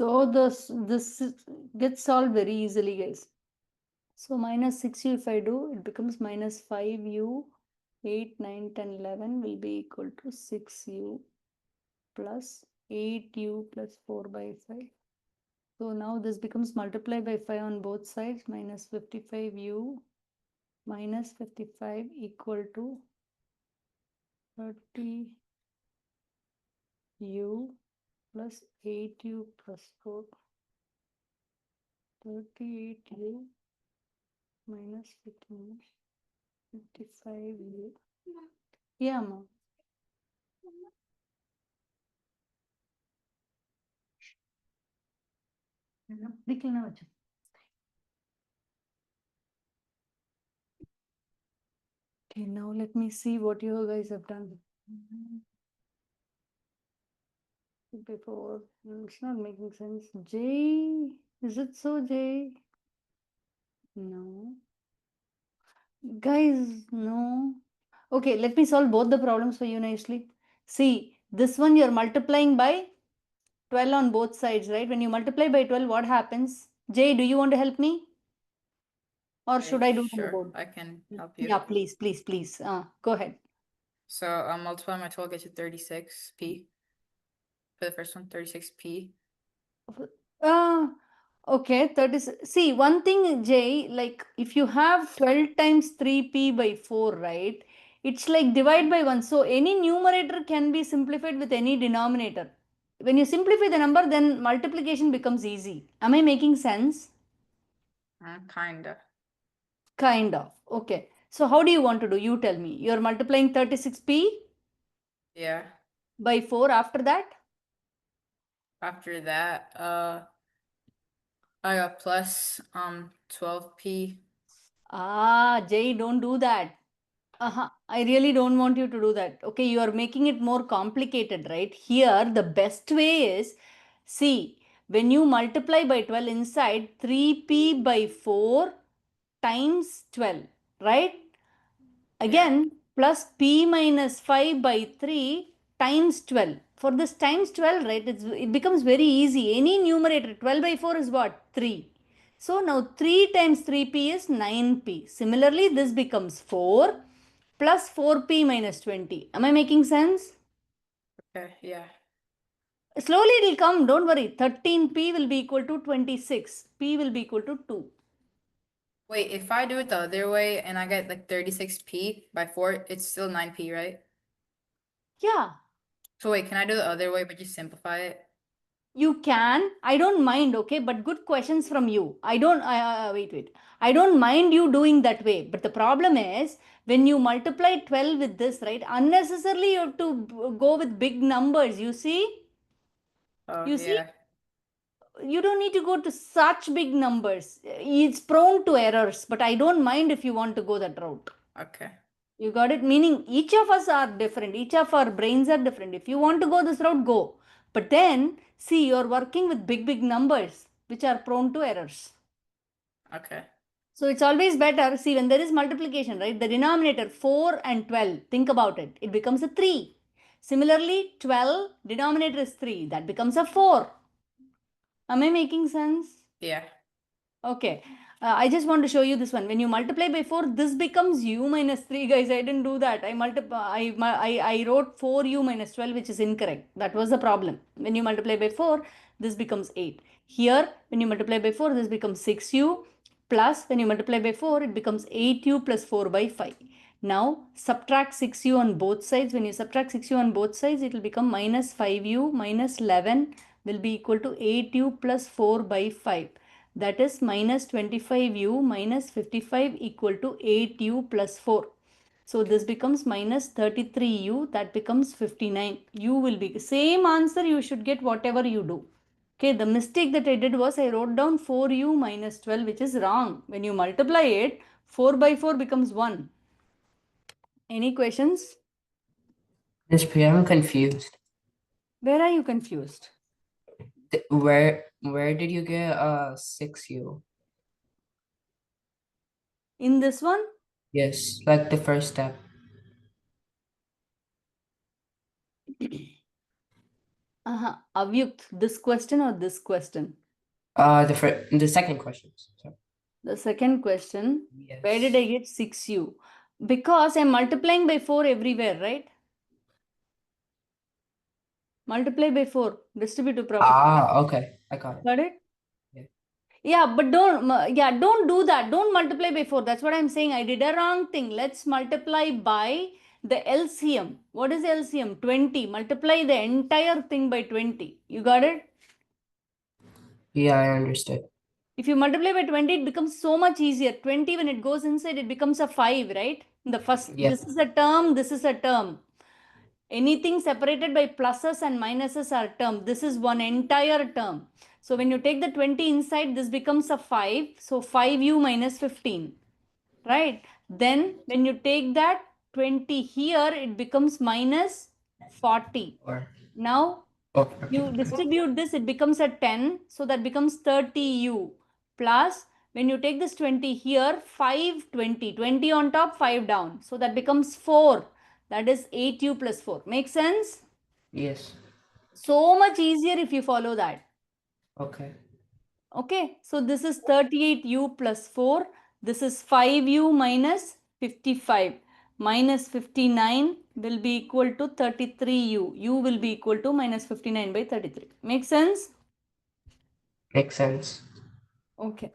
Speaker 1: So this gets solved very easily, guys. So minus 6u if I do, it becomes minus 5u, 8, 9, 10, 11 will be equal to 6u plus 8u plus 4 by 5. So now this becomes multiply by 5 on both sides, minus 55u minus 55 equal to 30u plus 8u plus 4. 38u minus 15, 55u. Yeah, ma. Decline வச்சு. Okay, now let me see what you guys have done. Before, it's not making sense. J, is it so, J? No. Guys, no. Okay, let me solve both the problems for you nicely. See, this one you're multiplying by 12 on both sides, right? When you multiply by 12, what happens? Jay, do you want to help me? Or should I do it on the
Speaker 9: Sure,
Speaker 1: board?
Speaker 9: I can help you.
Speaker 1: Yeah, please. Go ahead.
Speaker 9: So I'm multiplying my 12 gets you 36p. For the first one, 36p.
Speaker 1: Okay, 30. See, one thing, Jay, like if you have 12 times 3p by 4, right? It's like divide by 1. So any numerator can be simplified with any denominator. When you simplify the number, then multiplication becomes easy. Am I making sense?
Speaker 9: Kinda.
Speaker 1: Kind of. Okay. So how do you want to do? You tell me. You're multiplying 36p
Speaker 9: Yeah.
Speaker 1: by 4 after that?
Speaker 9: After that, I got plus 12p.
Speaker 1: Jay, don't do that. I really don't want you to do that. Okay, you are making it more complicated, right? Here, the best way is, see, when you multiply by 12 inside 3p by 4 times 12, right? Again, plus p minus 5 by 3 times 12. For this times 12, right, it becomes very easy. Any numerator, 12 by 4 is what? 3. So now 3 times 3p is 9p. Similarly, this becomes 4 plus 4p minus 20. Am I making sense?
Speaker 9: Okay, yeah.
Speaker 1: Slowly it will come, don't worry. 13p will be equal to 26. P will be equal to 2.
Speaker 9: Wait, if I do it the other way and I get like 36p by 4, it's still 9p, right?
Speaker 1: Yeah,
Speaker 9: So wait, can I do the other way but just simplify it?
Speaker 1: you can. I don't mind, okay? But good questions from you. I don't, wait. I don't mind you doing that way. But the problem is, when you multiply 12 with this, right? Unnecessarily you have to go with big numbers, you see?
Speaker 9: Oh,
Speaker 1: You see?
Speaker 9: yeah.
Speaker 1: You don't need to go to such big numbers. It's prone to errors, but I don't mind if you want to go that route.
Speaker 9: Okay.
Speaker 1: You got it? Meaning each of us are different. Each of our brains are different. If you want to go this route, go. But then, see, you're working with big numbers, which are prone to errors.
Speaker 9: Okay.
Speaker 1: So it's always better. See, when there is multiplication, right? The denominator 4 and 12, think about it. It becomes a 3. Similarly, 12, denominator is 3. That becomes a 4. Am I making sense?
Speaker 9: Yeah.
Speaker 1: Okay. I just want to show you this one. When you multiply by 4, this becomes u minus 3. Guys, I didn't do that. I wrote 4u minus 12, which is incorrect. That was the problem. When you multiply by 4, this becomes 8. Here, when you multiply by 4, this becomes 6u. Plus, when you multiply by 4, it becomes 8u plus 4 by 5. Now, subtract 6u on both sides. When you subtract 6u on both sides, it will become minus 5u minus 11 will be equal to 8u plus 4 by 5. That is minus 25u minus 55 equal to 8u plus 4. So this becomes minus 33u, that becomes 59. U will be same answer, you should get whatever you do. Okay, the mistake that I did was I wrote down 4u minus 12, which is wrong. When you multiply it, 4 by 4 becomes 1. Any questions?
Speaker 8: Miss Priya, I'm confused.
Speaker 1: Where are you confused?
Speaker 8: Where did you get 6u?
Speaker 1: In this one?
Speaker 8: Yes, like the first step.
Speaker 1: Avyukt, this question or this question?
Speaker 8: The second question. Sorry.
Speaker 1: The second question, where did
Speaker 8: Yes.
Speaker 1: I get 6u? Because I'm multiplying by 4 everywhere, right? Multiply by 4, distributive property.
Speaker 8: Okay. I got it.
Speaker 1: Got it?
Speaker 8: Yeah.
Speaker 1: Yeah, but don't do that. Don't multiply by 4. That's what I'm saying. I did a wrong thing. Let's multiply by the LCM. What is LCM? 20. Multiply the entire thing by 20. You got it?
Speaker 8: Yeah, I understood.
Speaker 1: If you multiply by 20, it becomes so much easier. 20, when it goes inside, it becomes a 5, right? The first,
Speaker 8: Yeah.
Speaker 1: this is a term, this is a term. Anything separated by pluses and minuses are term. This is one entire term. So when you take the 20 inside, this becomes a 5. So 5u minus 15, right? Then when you take that 20 here, it becomes minus 40.
Speaker 8: Or
Speaker 1: Now
Speaker 8: okay.
Speaker 1: you distribute this, it becomes a 10. So that becomes 30u plus when you take this 20 here, 5, 20, 20 on top, 5 down. So that becomes 4. That is 8u plus 4. Make sense?
Speaker 8: Yes.
Speaker 1: So much easier if you follow that.
Speaker 8: Okay.
Speaker 1: Okay. So this is 38u plus 4. This is 5u minus 55. Minus 59 will be equal to 33u. U will be equal to minus 59 by 33. Make sense?
Speaker 8: Makes sense.
Speaker 1: Okay.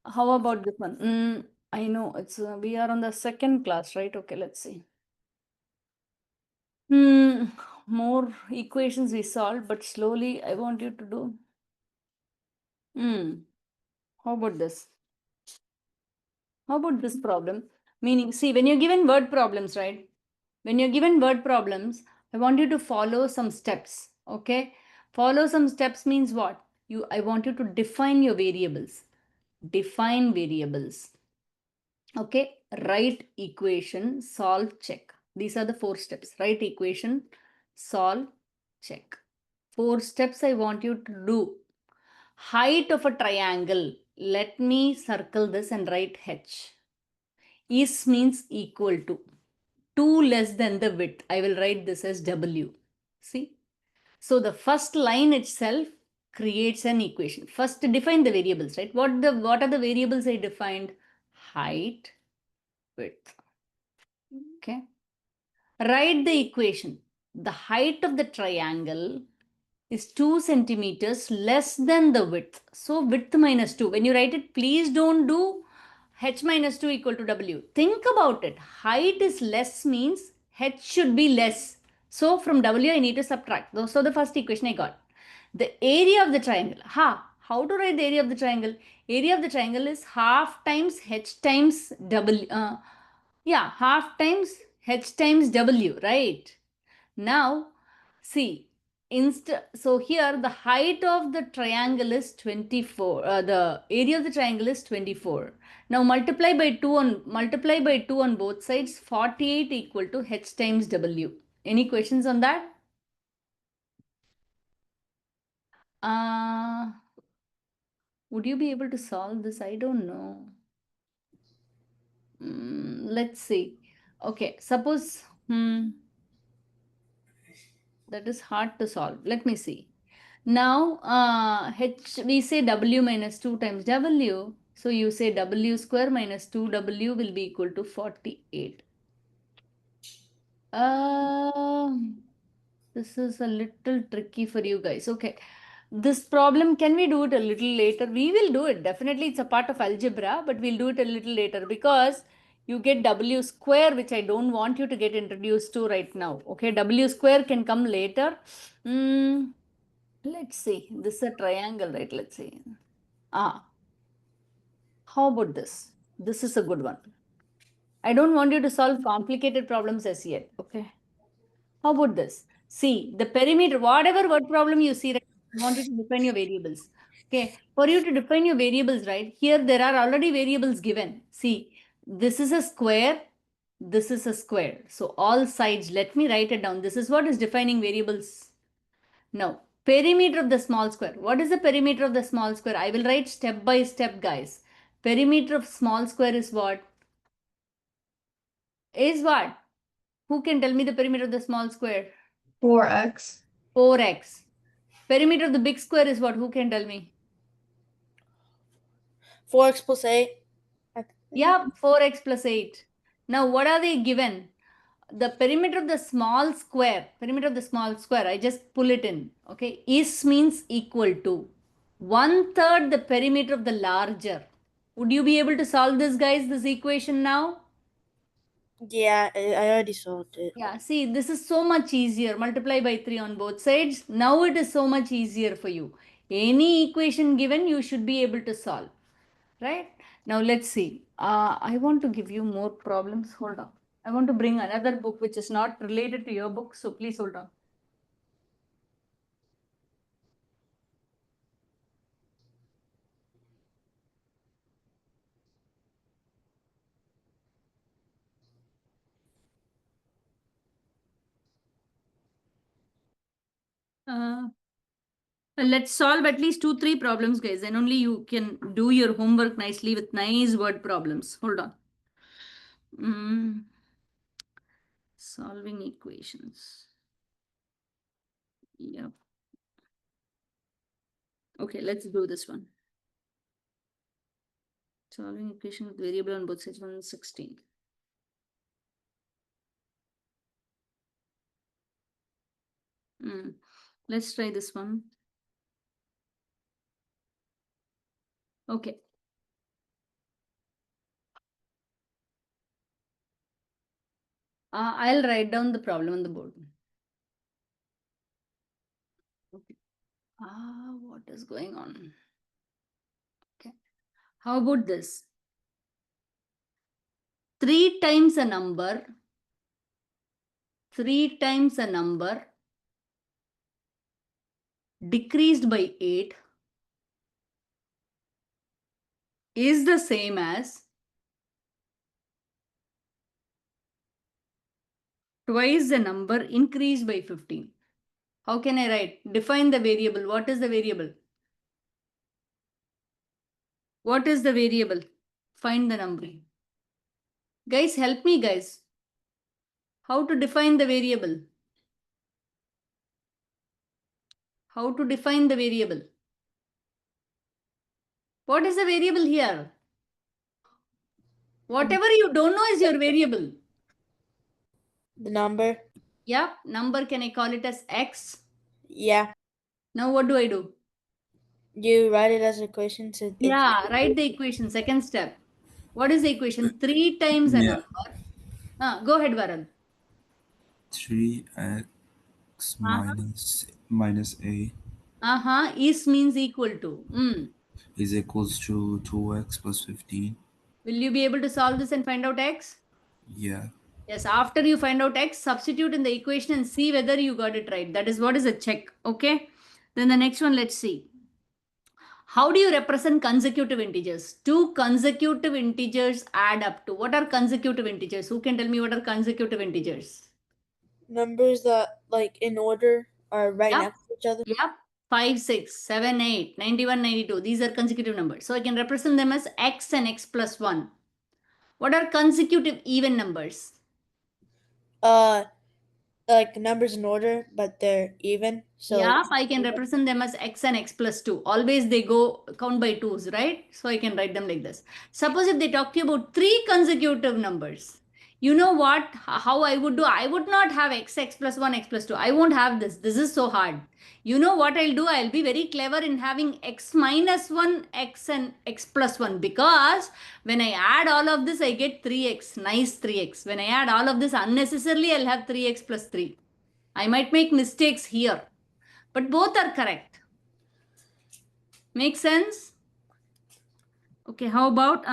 Speaker 1: How about this one? I know it's we are on the second class, right? Okay, let's see. More equations we solved, but slowly I want you to do. How about this? How about this problem? Meaning, see, when you're given word problems, right? When you're given word problems, I want you to follow some steps. Okay? Follow some steps means what? I want you to define your variables. Define variables. Okay, write equation, solve, check. These are the 4 steps. Write equation, solve, check. 4 steps I want you to do. Height of a triangle. Let me circle this and write H. Is means equal to. 2 less than the width. I will write this as W. See? So the first line itself creates an equation. First define the variables, right? What are the variables I defined? Height, width. Okay. Write the equation. The height of the triangle is 2 centimeters less than the width. So width minus 2. When you write it, please don't do h minus 2 equal to w. Think about it. Height is less means h should be less. So from w I need to subtract. So the first equation I got. The area of the triangle. How to write the area of the triangle? Area of the triangle is half times h times w. Half times h times w, right? Now, see, so here the height of the triangle is 24. The area of the triangle is 24. Now multiply by 2 on both sides. 48 equal to h times w. Any questions on that? Would you be able to solve this? I don't know. Let's see. Okay, suppose that is hard to solve. Let me see. Now, we say w minus 2 times w. So you say w square minus 2w will be equal to 48. This is a little tricky for you guys. Okay. This problem, can we do it a little later? We will do it. Definitely, it's a part of algebra, but we'll do it a little later because you get w square, which I don't want you to get introduced to right now. Okay, w square can come later. Let's see. This is a triangle, right? Let's see. How about this? This is a good one. I don't want you to solve complicated problems as yet. Okay. How about this? See, the perimeter, whatever word problem you see, right, I want you to define your variables. Okay. For you to define your variables, right, here there are already variables given. See, this is a square. This is a square. So all sides, let me write it down. This is what is defining variables. Now, perimeter of the small square. What is the perimeter of the small square? I will write step by step, guys. Perimeter of small square is what? Is what? Who can tell me the perimeter of the small square?
Speaker 6: 4x.
Speaker 1: 4x. Perimeter of the big square is what? Who can tell me?
Speaker 7: 4x plus 8.
Speaker 1: Yeah, 4x plus 8. Now, what are they given? The perimeter of the small square, I just pull it in, okay, is means equal to 1/3 the perimeter of the larger. Would you be able to solve this, guys, this equation now?
Speaker 7: Yeah, I already solved it.
Speaker 1: Yeah, see, this is so much easier. Multiply by 3 on both sides. Now it is so much easier for you. Any equation given, you should be able to solve. Right? Now let's see. I want to give you more problems. Hold on. I want to bring another book which is not related to your book. So please hold on. Let's solve at least 2-3 problems, guys. Then only you can do your homework nicely with nice word problems. Hold on. Solving equations. Yep. Okay, let's do this one. Solving equation with variable on both sides, 116. Let's try this one. Okay. I'll write down the problem on the board. Okay. What is going on? Okay. How about this? 3 times a number decreased by 8 is the same as twice the number increased by 15. How can I write? Define the variable. What is the variable? What is the variable? Find the number. Guys, help me, guys. How to define the variable? How to define the variable? What is the variable here? Whatever you don't know is your variable.
Speaker 7: The number?
Speaker 1: Yeah, number, can I call it as x?
Speaker 7: Yeah.
Speaker 1: Now what do I do?
Speaker 7: You write it as equation. So
Speaker 1: Yeah, write the equation. Second step. What is the equation? 3 times a
Speaker 5: Yeah.
Speaker 1: number. Go ahead, Varun.
Speaker 5: 3x minus a
Speaker 1: Is means equal to.
Speaker 5: is equals to 2x plus 15.
Speaker 1: Will you be able to solve this and find out x?
Speaker 5: Yeah.
Speaker 1: Yes, after you find out x, substitute in the equation and see whether you got it right. That is what is a check. Okay. Then the next one, let's see. How do you represent consecutive integers? 2 consecutive integers add up to. What are consecutive integers? Who can tell me what are consecutive integers?
Speaker 7: numbers that like in order are right
Speaker 1: Yep.
Speaker 7: next to each other.
Speaker 1: Yep. 5, 6, 7, 8, 91, 92. These are consecutive numbers. So I can represent them as x and x plus 1. What are consecutive even numbers?
Speaker 7: Like numbers in order, but they're even. So
Speaker 1: Yeah, I can represent them as x and x plus 2. Always they go count by 2s, right? So I can write them like this. Suppose if they talk to you about 3 consecutive numbers, you know what? How I would do? I would not have x plus 1, x plus 2. I won't have this. This is so hard. You know what I'll do? I'll be very clever in having x minus 1, x and x plus 1, because when I add all of this, I get 3x. Nice 3x. When I add all of this unnecessarily, I'll have 3x plus 3. I might make mistakes here, but both are correct. Make sense? Okay, how about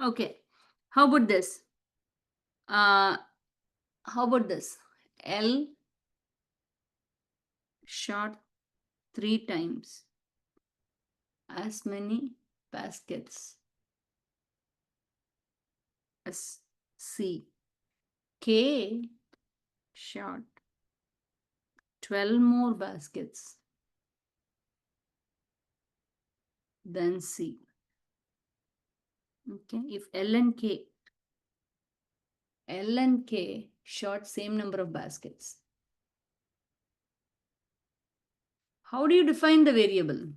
Speaker 1: okay, how about this? How about this? L shot 3 times as many baskets as C. K shot 12 more baskets than C. Okay, if L and K L and K shot same number of baskets. How do you define the variable?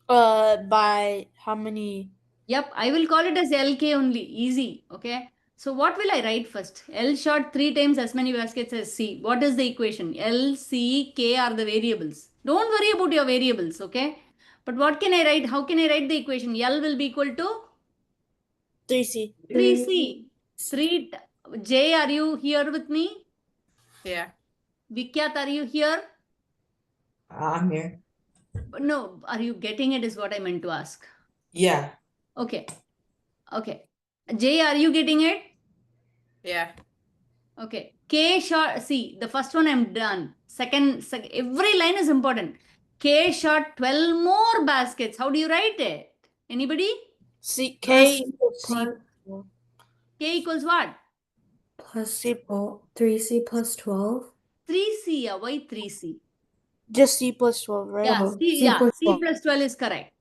Speaker 7: By how many?
Speaker 1: Yep, I will call it as LK only. Easy. Okay. So what will I write first? L shot 3 times as many baskets as C. What is the equation? L, C, K are the variables. Don't worry about your variables. Okay. But what can I write? How can I write the equation? L will be equal to
Speaker 7: 3C.
Speaker 1: 3C. 3. J, are you here with me?
Speaker 9: Yeah.
Speaker 1: Vikyat, are you here?
Speaker 4: I'm here.
Speaker 1: No, are you getting it? Is what I meant to ask.
Speaker 4: Yeah.
Speaker 1: Okay. Okay. J, are you getting it?
Speaker 9: Yeah.
Speaker 1: Okay. K shot, see, the first one I'm done. Every line is important. K shot 12 more baskets. How do you write it? Anybody?
Speaker 7: C
Speaker 6: Plus-
Speaker 7: K equals C.
Speaker 6: plus-
Speaker 1: K equals what?
Speaker 6: Plus
Speaker 7: C-
Speaker 6: 3C plus 12.
Speaker 1: 3C. Yeah, why 3C?
Speaker 7: Just C plus 12, right?
Speaker 1: Yeah,
Speaker 6: Oh,
Speaker 1: C,
Speaker 6: C
Speaker 1: yeah,
Speaker 6: plus
Speaker 1: C
Speaker 6: 12.
Speaker 1: plus 12 is correct.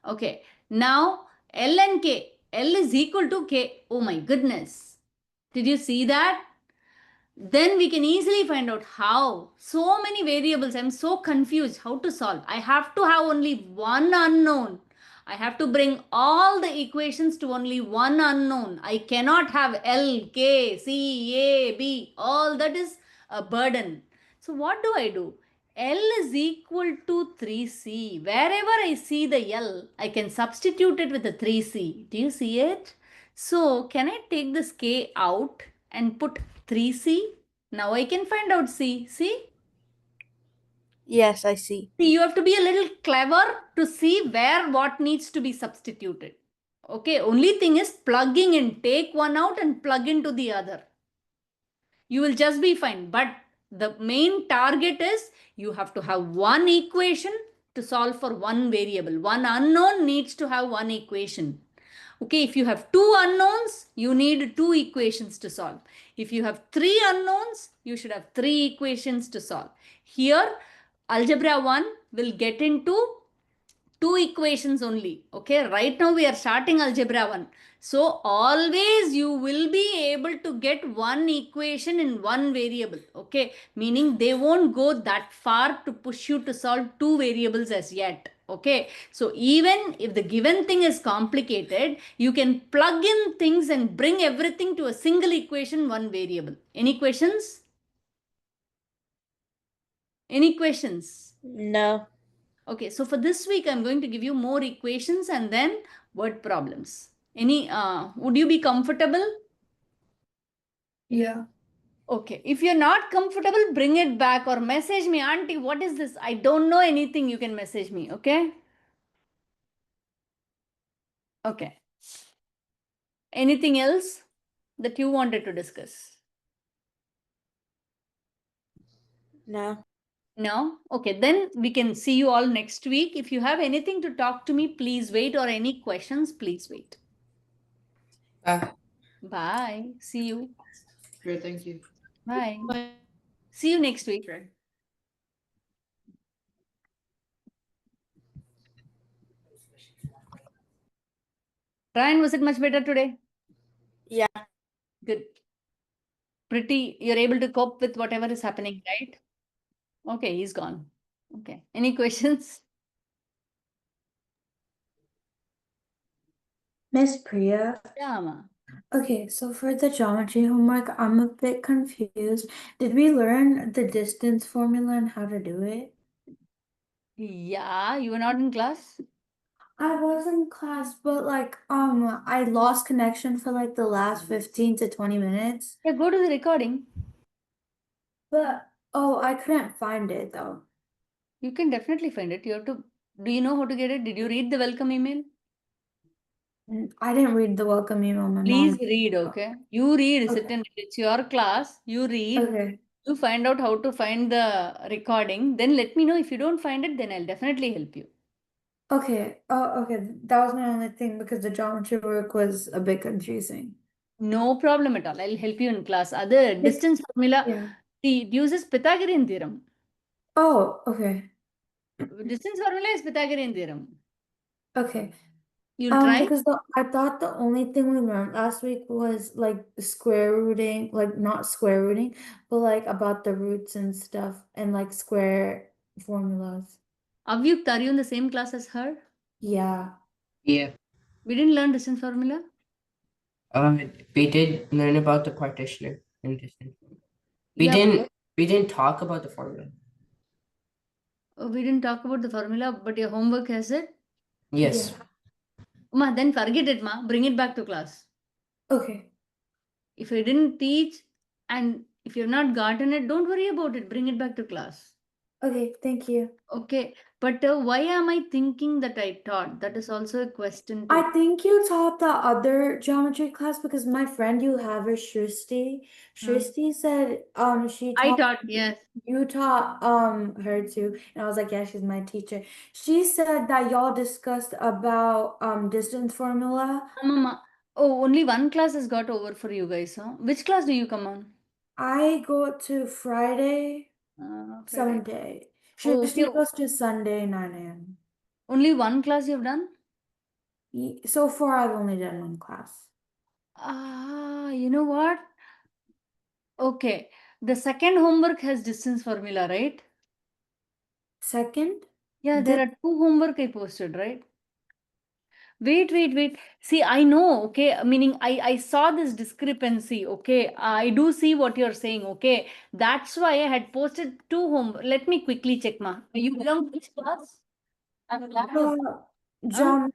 Speaker 1: Okay. Now, L and K. L is equal to K. Oh my goodness. Did you see that? Then we can easily find out how. So many variables. I'm so confused how to solve. I have to have only one unknown. I have to bring all the equations to only one unknown. I cannot have L, K, C, A, B. All that is a burden. So what do? L is equal to 3C. Wherever I see the L, I can substitute it with the 3C. Do you see it? So can I take this K out and put 3C? Now I can find out C. See?
Speaker 7: Yes, I see.
Speaker 1: See, you have to be a little clever to see where what needs to be substituted. Okay, only thing is plugging in. Take one out and plug into the other. You will just be fine. But the main target is you have to have one equation to solve for one variable. One unknown needs to have one equation. Okay, if you have two unknowns, you need two equations to solve. If you have three unknowns, you should have three equations to solve. Here, algebra 1 will get into two equations only. Okay, right now we are starting algebra 1. So always you will be able to get one equation in one variable. Okay, meaning they won't go that far to push you to solve two variables as yet. Okay, so even if the given thing is complicated, you can plug in things and bring everything to a single equation, one variable. Any questions? Any questions?
Speaker 7: No.
Speaker 1: Okay, so for this week, I'm going to give you more equations and then word problems. Would you be comfortable?
Speaker 6: Yeah.
Speaker 1: Okay, if you're not comfortable, bring it back or message me, Auntie, what is this? I don't know anything, you can message me, okay? Okay. Anything else that you wanted to discuss?
Speaker 7: No.
Speaker 1: No? Okay, then we can see you all next week. If you have anything to talk to me, please wait, or any questions, please wait. Bye. See you.
Speaker 9: Great, thank you.
Speaker 1: Bye. See you next week.
Speaker 9: Sure.
Speaker 1: Ryan, was it much better today?
Speaker 7: Yeah.
Speaker 1: Good. You're able to cope with whatever is happening, right? Okay, he's gone. Okay. Any questions?
Speaker 6: Miss Priya.
Speaker 1: Yeah, Ma.
Speaker 6: Okay, so for the geometry homework, I'm a bit confused. Did we learn the distance formula and how to do it?
Speaker 1: Yeah, you were not in class?
Speaker 6: I was in class, but I lost connection for like the last 15 to 20 minutes.
Speaker 1: Yeah, go to the recording.
Speaker 6: But oh, I couldn't find it though.
Speaker 1: You can definitely find it. Do you know how to get it? Did you read the welcome email?
Speaker 6: I didn't read the welcome email. My
Speaker 1: Please
Speaker 6: mom.
Speaker 1: read, okay? You read, sit
Speaker 6: Okay.
Speaker 1: and read. It's your class. You read.
Speaker 6: Okay.
Speaker 1: You find out how to find the recording. Then let me know. If you don't find it, then I'll definitely help you.
Speaker 6: Okay. Oh, okay. That was my only thing because the geometry work was a bit confusing.
Speaker 1: No problem at all. I'll help you in class. Other
Speaker 6: It's-
Speaker 1: distance formula,
Speaker 6: Yeah.
Speaker 1: it uses Pythagorean theorem.
Speaker 6: Oh, okay.
Speaker 1: Distance formula is Pythagorean theorem.
Speaker 6: Okay.
Speaker 1: You'll try?
Speaker 6: Because I thought the only thing we learned last week was like square rooting, like not square rooting, but like about the roots and stuff and like square formulas.
Speaker 1: Avyukt, are you in the same class as her?
Speaker 6: Yeah.
Speaker 8: Yeah.
Speaker 1: We didn't learn distance formula?
Speaker 8: We did learn about the partitioner and distance. We
Speaker 1: Yeah,
Speaker 8: didn't talk about the formula.
Speaker 1: we didn't talk about the formula, but your homework has it?
Speaker 8: Yes.
Speaker 6: Yeah.
Speaker 1: Ma, then forget it, ma. Bring it back to class.
Speaker 6: Okay.
Speaker 1: If you didn't teach and if you've not gotten it, don't worry about it. Bring it back to class.
Speaker 6: Okay, thank you.
Speaker 1: Okay, but why am I thinking that I taught? That is also a question to.
Speaker 6: I think you taught the other geometry class because my friend you have is Shristi. Shristi said she
Speaker 1: I
Speaker 6: taught
Speaker 1: taught, yes.
Speaker 6: you taught her too. And I was like, yeah, she's my teacher. She said that y'all discussed about distance formula.
Speaker 1: Mama. Oh, only one class has got over for you guys, huh? Which class do you come on?
Speaker 6: I go to Friday,
Speaker 1: Friday.
Speaker 6: Sunday.
Speaker 1: Oh, okay.
Speaker 6: Shristi goes to Sunday 9 a.m.
Speaker 1: Only one class you've done?
Speaker 6: So far I've only done one class.
Speaker 1: You know what? Okay. The second homework has distance formula, right?
Speaker 6: Second?
Speaker 1: Yeah, there are two homework I posted, right? Wait. See, I know, okay? Meaning I saw this discrepancy, okay? I do see what you're saying, okay? That's why I had posted two home. Let me quickly check, ma. You belong to which class? I'm glad to. Huh?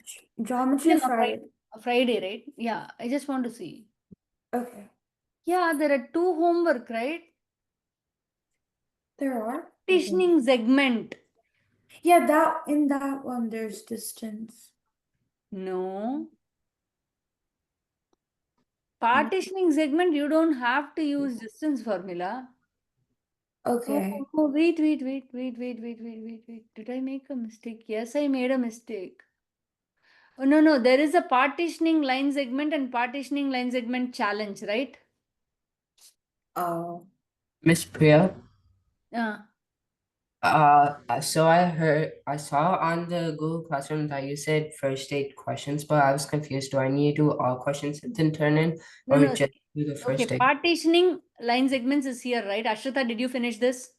Speaker 6: Geometry
Speaker 1: Yeah,
Speaker 6: Friday.
Speaker 1: Friday, right? Yeah, I just want to see.
Speaker 6: Okay.
Speaker 1: Yeah, there are two homework, right?
Speaker 6: There are?
Speaker 1: Partitioning segment.
Speaker 6: Yeah, in that one there's distance.
Speaker 1: No. Partitioning segment, you don't have to use distance formula.
Speaker 6: Okay.
Speaker 1: Oh, wait. Did I make a mistake? Yes, I made a mistake. Oh, no. There is a partitioning line segment and partitioning line segment challenge, right?
Speaker 6: Oh.
Speaker 8: Miss Priya.
Speaker 1: Yeah.
Speaker 8: So I saw on the Google Classroom that you said first aid questions, but I was confused. Do I need to do all questions and then turn in, or
Speaker 1: No.
Speaker 8: just do the
Speaker 1: Okay,
Speaker 8: first aid?
Speaker 1: partitioning line segments is here, right? Ashrita, did you finish this?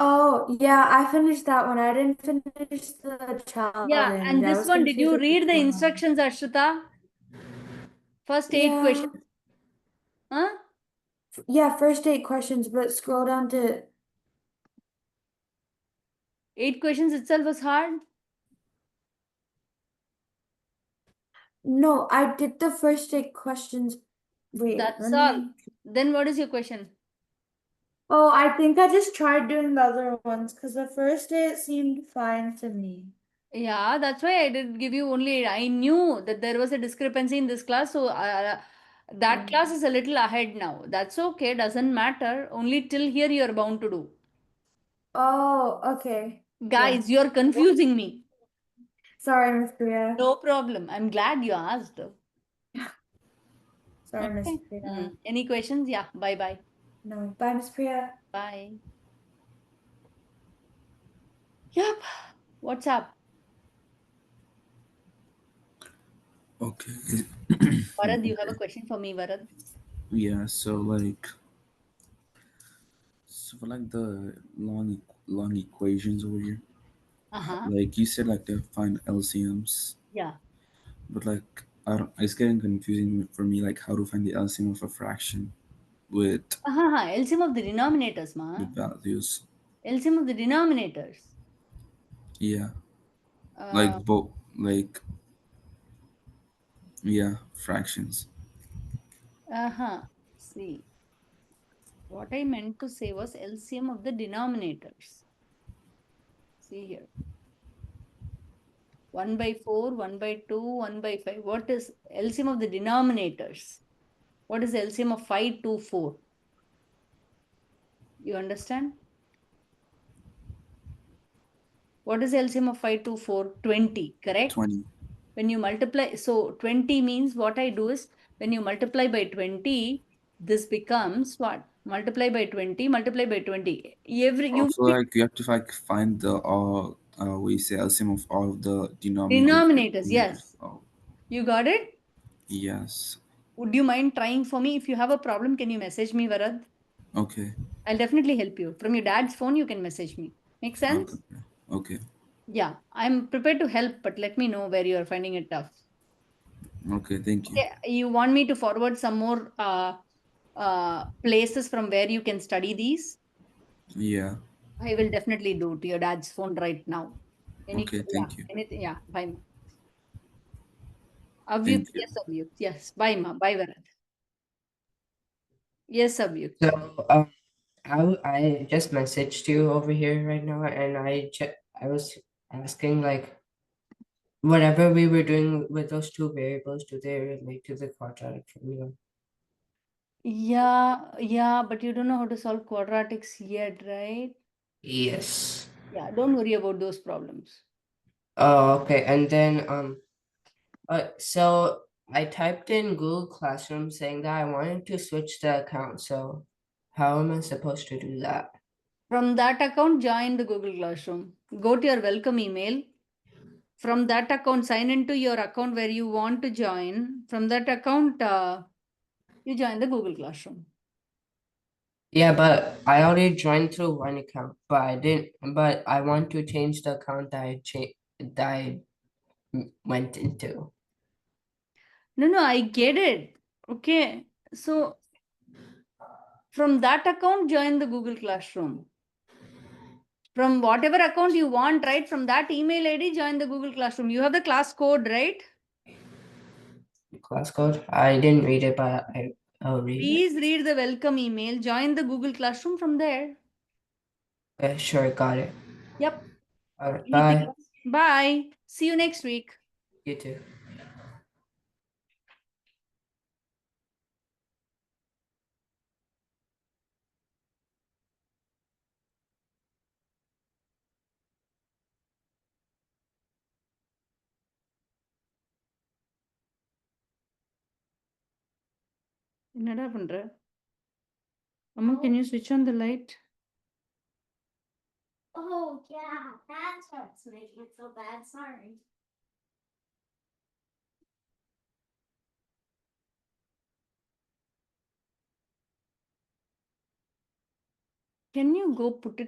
Speaker 6: Oh, yeah, I finished that one. I didn't finish the
Speaker 1: Yeah,
Speaker 6: challenge.
Speaker 1: and
Speaker 6: I
Speaker 1: this
Speaker 6: was
Speaker 1: one, did
Speaker 6: confused
Speaker 1: you
Speaker 6: with which
Speaker 1: read the
Speaker 6: one.
Speaker 1: instructions, Ashrita? First 8
Speaker 6: Yeah.
Speaker 1: questions. Huh?
Speaker 6: Yeah, first 8 questions, but scroll down to
Speaker 1: 8 questions itself was hard.
Speaker 6: no, I did the first 8 questions. Wait,
Speaker 1: That's
Speaker 6: let
Speaker 1: all.
Speaker 6: me.
Speaker 1: Then what is your question?
Speaker 6: Oh, I think I just tried doing the other ones because the first day it seemed fine to me.
Speaker 1: Yeah, that's why I did give you only 8. I knew that there was a discrepancy in this class, so that class is a little ahead now. That's okay, doesn't matter. Only till here you're bound to do.
Speaker 6: Oh, okay.
Speaker 1: Guys, you're confusing me.
Speaker 6: Sorry, Miss Priya.
Speaker 1: No problem. I'm glad you asked.
Speaker 6: Sorry, Miss
Speaker 1: Okay.
Speaker 6: Priya.
Speaker 1: Any questions? Yeah. Bye.
Speaker 6: No, bye, Miss Priya.
Speaker 1: Bye. Yep. What's up?
Speaker 5: Okay.
Speaker 1: Varad, you have a question for me, Varad?
Speaker 5: Yeah, so for like the long equations over here,
Speaker 1: Uh-huh.
Speaker 5: like you said, like they find LCMs,
Speaker 1: Yeah.
Speaker 5: but like I don't, it's getting confusing for me, like how to find the LCM of a fraction with
Speaker 1: LCM of the denominators, ma.
Speaker 5: values.
Speaker 1: LCM of the denominators.
Speaker 5: Yeah,
Speaker 1: Uh,
Speaker 5: like both, like yeah, fractions.
Speaker 1: See, what I meant to say was LCM of the denominators. See here. 1 by 4, 1 by 2, 1 by 5. What is LCM of the denominators? What is LCM of 5, 2, 4? You understand? What is LCM of 5 to 4? 20, correct?
Speaker 5: 20.
Speaker 1: When you multiply, so 20 means what I do is when you multiply by 20, this becomes what? Multiply by 20, multiply by 20.
Speaker 5: Also, like you have to like find we say LCM of all of the
Speaker 1: Denominators, yes.
Speaker 5: Oh,
Speaker 1: You got it?
Speaker 5: yes.
Speaker 1: Would you mind trying for me? If you have a problem, can you message me, Varad?
Speaker 5: Okay.
Speaker 1: I'll definitely help you. From your dad's phone, you can message me. Make sense?
Speaker 5: Okay. Okay.
Speaker 1: Yeah, I'm prepared to help, but let me know where you're finding it tough.
Speaker 5: Okay. Thank you.
Speaker 1: Okay, you want me to forward some more places from where you can study these?
Speaker 5: Yeah.
Speaker 1: I will definitely do to your dad's phone right now.
Speaker 5: Okay.
Speaker 1: Yeah,
Speaker 5: Thank you.
Speaker 1: anything, yeah, bye. Ma. Avyut,
Speaker 5: Thank you.
Speaker 1: yes, Avyut, yes, bye, ma, bye, Varad. Yes, Avyut.
Speaker 8: So I just messaged you over here right now, and I was asking like whatever we were doing with those two variables, do they relate to the quadratic formula?
Speaker 1: Yeah, but you don't know how to solve quadratics yet, right?
Speaker 8: Yes.
Speaker 1: Yeah, don't worry about those problems.
Speaker 8: Oh, okay. And then so I typed in Google Classroom saying that I wanted to switch the account. So how am I supposed to do that?
Speaker 1: From that account, join the Google Classroom. Go to your welcome email. From that account, sign into your account where you want to join. From that account, you join the Google Classroom.
Speaker 8: Yeah, but I already joined through one account, but I didn't. But I want to change the account that I went into.
Speaker 1: No, I get it. Okay. So from that account, join the Google Classroom. From whatever account you want, right? From that email ID, join the Google Classroom. You have the class code, right?
Speaker 8: Class code. I didn't read it, but I'll read it.
Speaker 1: Please read the welcome email. Join the Google Classroom from there.
Speaker 8: Okay, sure, got it.
Speaker 1: Yep.
Speaker 8: All right,
Speaker 1: Anything
Speaker 8: bye.
Speaker 1: else? Bye. See you next week.
Speaker 8: You too.
Speaker 1: என்னடா பண்ற? Amma, can you switch on the light?
Speaker 6: Oh, yeah, that's what's making it so bad. Sorry.
Speaker 1: Can you go put it